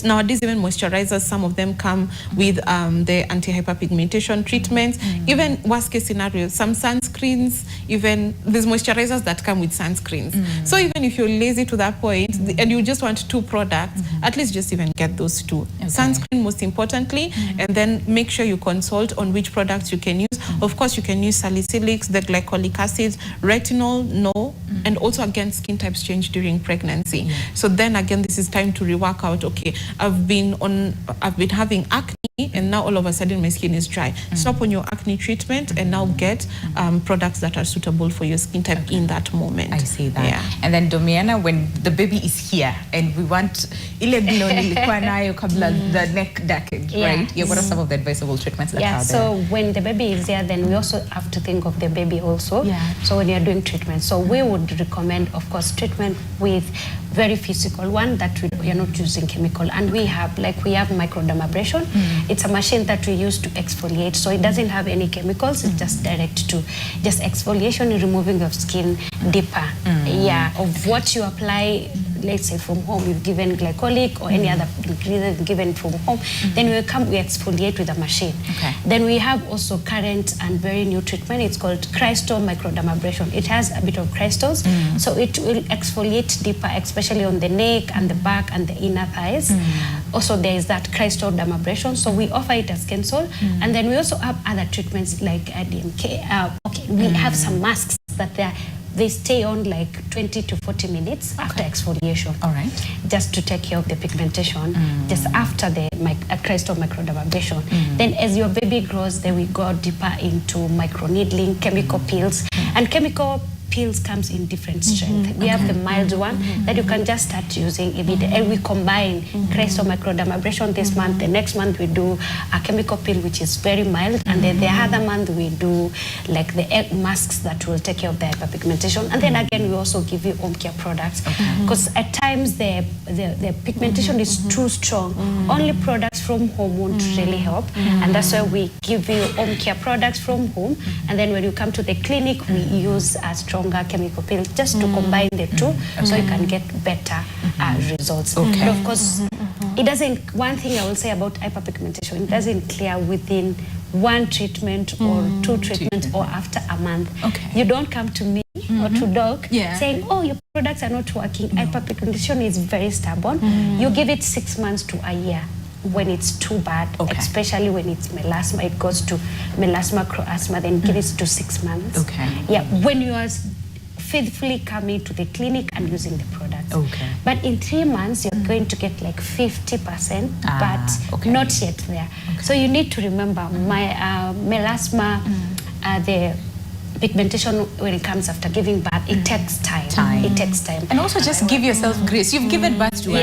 Nowadays, even moisturizers, some of them come with the anti-hyperpigmentation treatments. Even worst case scenario, some sunscreens, even there's moisturizers that come with sunscreens. So even if you're lazy to that point and you just want 2 products, at least just even get those 2. Sunscreen most importantly, and then make sure you consult on which products you can use. Of course, you can use salicylics, the glycolic acids, retinol, no, and also again, skin types change during pregnancy. So then again, this is time to rework out, okay, I've been having acne, and now all of a sudden my skin is dry. Stop on your acne treatment and now get products that are suitable for your skin type in that moment. I see that. Yeah. And then Domiana, when the baby is here and we want the neck darkened, right? Yeah, what are some of the advisable treatments that are there? So when the baby is here, then we also have to think of the baby also. Yeah. So when you're doing treatment, so we would recommend, of course, treatment with very physical one that we are not using chemical, and we have microdermabrasion. It's a machine that we use to exfoliate, so it doesn't have any chemicals. It's just direct to just exfoliation and removing of skin deeper. Yeah, of what you apply, let's say from home, you've given glycolic or any other ingredient given from home, then we exfoliate with a machine. Okay. Then we have also current and very new treatment. It's called crystal microdermabrasion. It has a bit of crystals, so it will exfoliate deeper, especially on the neck and the back and the inner thighs. Also, there is that crystal dermabrasion. So we offer it as Skensol, and then we also have other treatments like DMK. We have some masks that they stay on like 20 to 40 minutes after exfoliation. All right. Just to take care of the pigmentation, just after the crystal microdermabrasion. Then as your baby grows, then we go deeper into microneedling, chemical peels, and chemical peels comes in different strength. We have the mild one that you can just start using immediately, and we combine crystal microdermabrasion this month. The next month we do a chemical peel which is very mild, and then the other month we do like the egg masks that will take care of the hyperpigmentation. And then again we also give you home care products, because at times the pigmentation is too strong. Only products from home won't really help, and that's why we give you home care products from home. And then when you come to the clinic, we use a stronger chemical peel just to combine the two, so you can get better results. But of course, it doesn't. One thing I will say about hyperpigmentation, it doesn't clear within one treatment or two treatments or after a month. You don't come to me or to doc saying, oh, your products are not working. Hyperpigmentation is very stubborn. You give it 6 months to a year. When it's too bad, especially when it's melasma, it goes to melasma, croasma, then give it to 6 months. Yeah, when you are faithfully coming to the clinic and using the products. But in 3 months, you're going to get like 50%, but not yet there. So you need to remember, my melasma, the pigmentation when it comes after giving birth, it takes time. It takes time. And also just give yourself grace. You've given birth to us.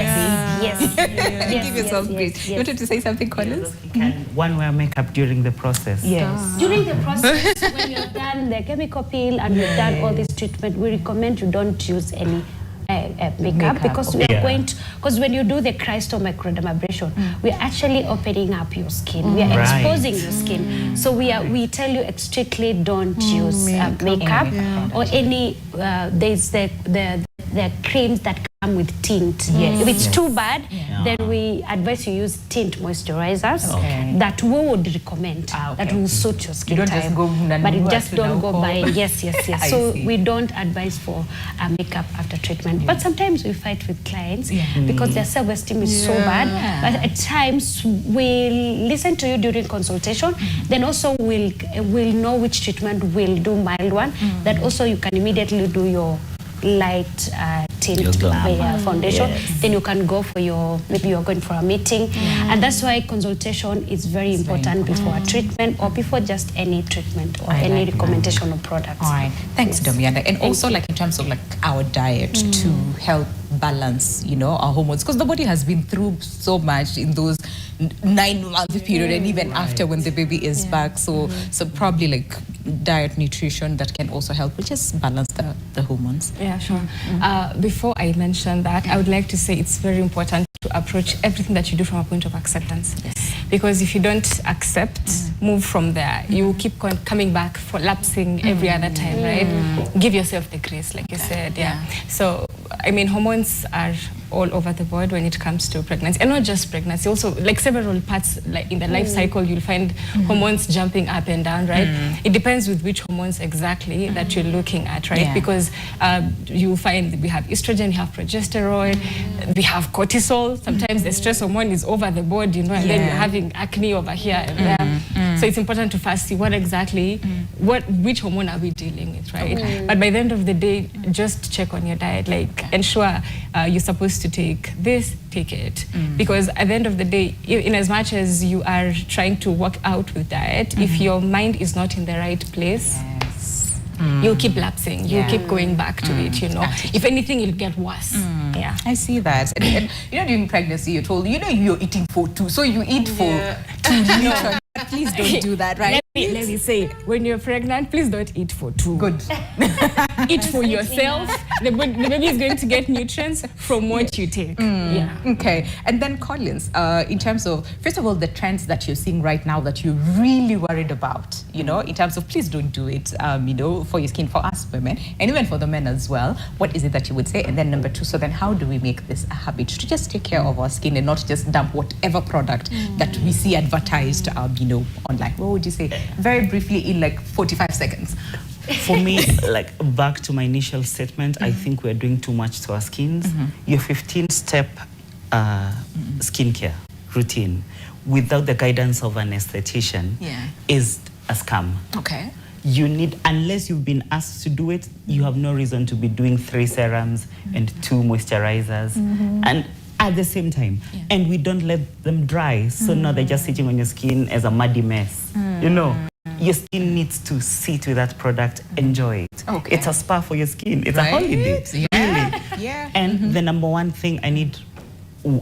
Yes. Give yourself grace. You wanted to say something, Collins? Can one wear makeup during the process? Yes. During the process, when you've done the chemical peel and you've done all this treatment, we recommend you don't use any makeup, because we are going to, because when you do the crystal microdermabrasion, we are actually opening up your skin. We are exposing your skin. So we tell you strictly don't use makeup or any there's the creams that come with tint. If it's too bad, then we advise you use tint moisturizers that we would recommend, that will suit your skin type. But you just don't go buying. Yes. So we don't advise for makeup after treatment. But sometimes we fight with clients because their self-esteem is so bad. But at times we'll listen to you during consultation. Then also we'll know which treatment will do mild one. That also you can immediately do your light tint foundation. Then you can go for maybe you're going for a meeting. And that's why consultation is very important before a treatment or before just any treatment or any recommendation of products. All right. Thanks, Domiana. And also like in terms of like our diet to help balance, our hormones, because the body has been through so much in those 9-month period and even after when the baby is back. So probably like diet, nutrition that can also help, which is balance the hormones. Yeah, sure. Before I mention that, I would like to say it's very important to approach everything that you do from a point of acceptance. Because if you don't accept, move from there, you keep coming back for lapsing every other time, right? Give yourself the grace, like you said. So, I mean, hormones are all over the board when it comes to pregnancy, and not just pregnancy, also like several parts like in the life cycle, you'll find hormones jumping up and down, right? It depends with which hormones exactly that you're looking at, right? Because you find we have estrogen, we have progesterone, we have cortisol. Sometimes the stress hormone is over the board, and then you're having acne over here and there. So it's important to first see what exactly, which hormone are we dealing with, right? But by the end of the day, just check on your diet, like ensure you're supposed to take this, take it. Because at the end of the day, in as much as you are trying to work out with diet, if your mind is not in the right place, you'll keep lapsing, you'll keep going back to it, you know. If anything, it'll get worse. Yeah. I see that. And you know, during pregnancy, you're told, you know, you're eating for two, so you eat for two literally. Please don't do that, right? Let me say, when you're pregnant, please don't eat for two. Good. Eat for yourself. The baby is going to get nutrients from what you take. Yeah. Okay. And then Collins, in terms of, first of all, the trends that you're seeing right now that you're really worried about, you know, in terms of please don't do it, you know, for your skin, for us women, and even for the men as well. What is it that you would say? And then number two, so then how do we make this a habit to just take care of our skin and not just dump whatever product that we see advertised, you know, online? What would you say? Very briefly, in like 45 seconds. For me, like back to my initial statement, I think we're doing too much to our skins. Your 15-step skincare routine without the guidance of an esthetician is a scam. Okay. You need, unless you've been asked to do it, you have no reason to be doing 3 serums and 2 moisturizers. And at the same time, and we don't let them dry, so now they're just sitting on your skin as a muddy mess. You know, your skin needs to sit with that product, enjoy it. Okay. It's a spa for your skin. It's a holiday. Yeah. And the number one thing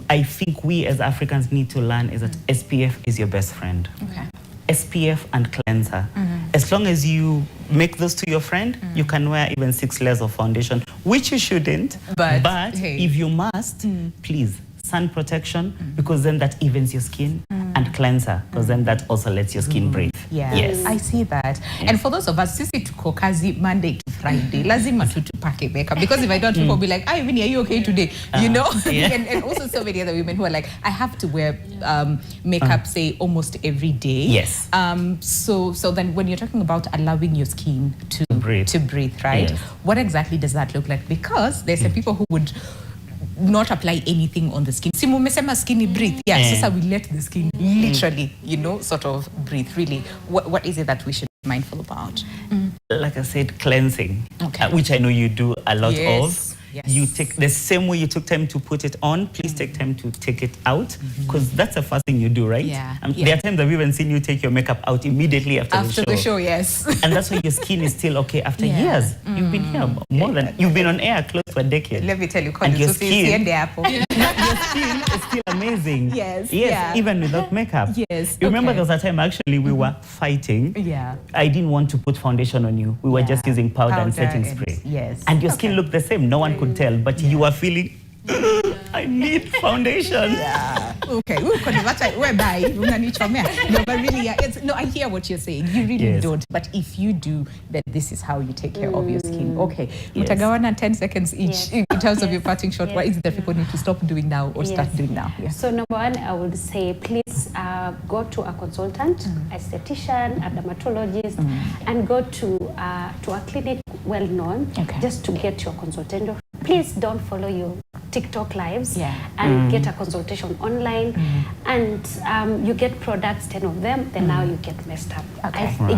I think we as Africans need to learn is that SPF is your best friend. Okay. SPF and cleanser. As long as you make those to your friend, you can wear even 6 layers of foundation, which you shouldn't. But hey. if you must, please, sun protection, because then that evens your skin, and cleanser, because then that also lets your skin breathe. Yes, I see that. And for those of us, sisi tuko kazi Monday to Friday, lazima tutupake makeup, because if I don't, people will be like, "Ah, Winnie, are you okay today?" You know. And also so many other women who are like, "I have to wear makeup, say almost every day." Yes. So then when you're talking about allowing your skin to breathe, right? Yes. What exactly does that look like? Because there's some people who would not apply anything on the skin. Si mumesema skinny breathe. Yeah, so we let the skin literally, you know, sort of breathe. Really, what is it that we should be mindful about? Like I said, cleansing, Okay. which I know you do a lot of. Yes. You take the same way you took time to put it on, please take time to take it out, because that's the first thing you do, right? Yeah. There are times I've even seen you take your makeup out immediately after the show. Yes. And that's why your skin is still okay after years. You've been here more than, you've been on air close to a decade. Let me tell you, and your skin, your skin is still amazing. Yes. Even without makeup. Yes. You remember there was a time actually we were fighting. Yeah. I didn't want to put foundation on you. We were just using powder and setting spray. Yes. And your skin looked the same. No one could tell, but you were feeling, I need foundation. Okay. Whereby no, but really, no, I hear what you're saying. You really don't. But if you do, then this is how you take care of your skin. Okay. Mutagawana, 10 seconds each in terms of your parting shot. What is it that people need to stop doing now or start doing now? Yeah. So number one, I would say please go to a consultant, esthetician, a dermatologist, and go to a clinic well known just to get your consultation. Please don't follow your TikTok lives and get a consultation online, and you get products, 10 of them, then now you get messed up.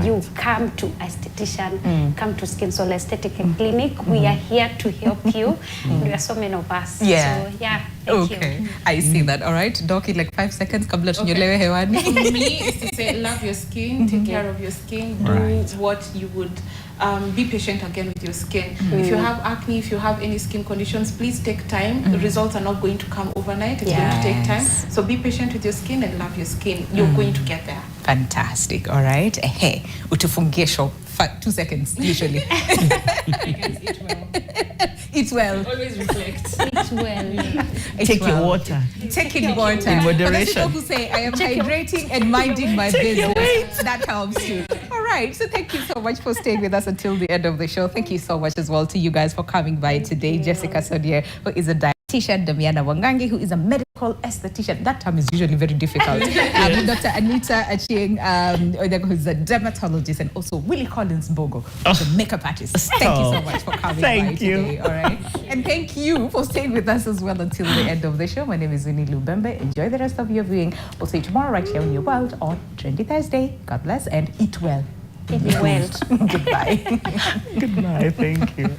You come to esthetician, come to Skin Soul Aesthetic Clinic. We are here to help you. There are so many of us. Yeah. So thank you. I see that. All right, Doc, in like 5 seconds, kabla tunyolewe hewani. For me, is to say love your skin, take care of your skin, do what you would. Be patient again with your skin. If you have acne, if you have any skin conditions, please take time. The results are not going to come overnight. It's going to take time. So be patient with your skin and love your skin. You're going to get there. Fantastic. All right. Hey, utufungesho. 2 seconds usually. Eat well. Always reflect. Eat well. Take your water. Take in water. In moderation. But people who say, I am hydrating and minding my business. That helps too. All right. So thank you so much for staying with us until the end of the show. Thank you so much as well to you guys for coming by today. Jessica Sodier, who is a esthetician Damiana Wangangi, who is a medical esthetician. That term is usually very difficult. Dr. Anita Achieng, who's a dermatologist, and also Willie Collins Bogo, who's a makeup artist. Thank you so much for coming by today. All right. And thank you for staying with us as well until the end of the show. My name is Winnie Lubembe. Enjoy the rest of your viewing. We'll see you tomorrow right here on Your World on Trendy Thursday. God bless and eat well. Eat well. Goodbye. Goodbye. Thank you.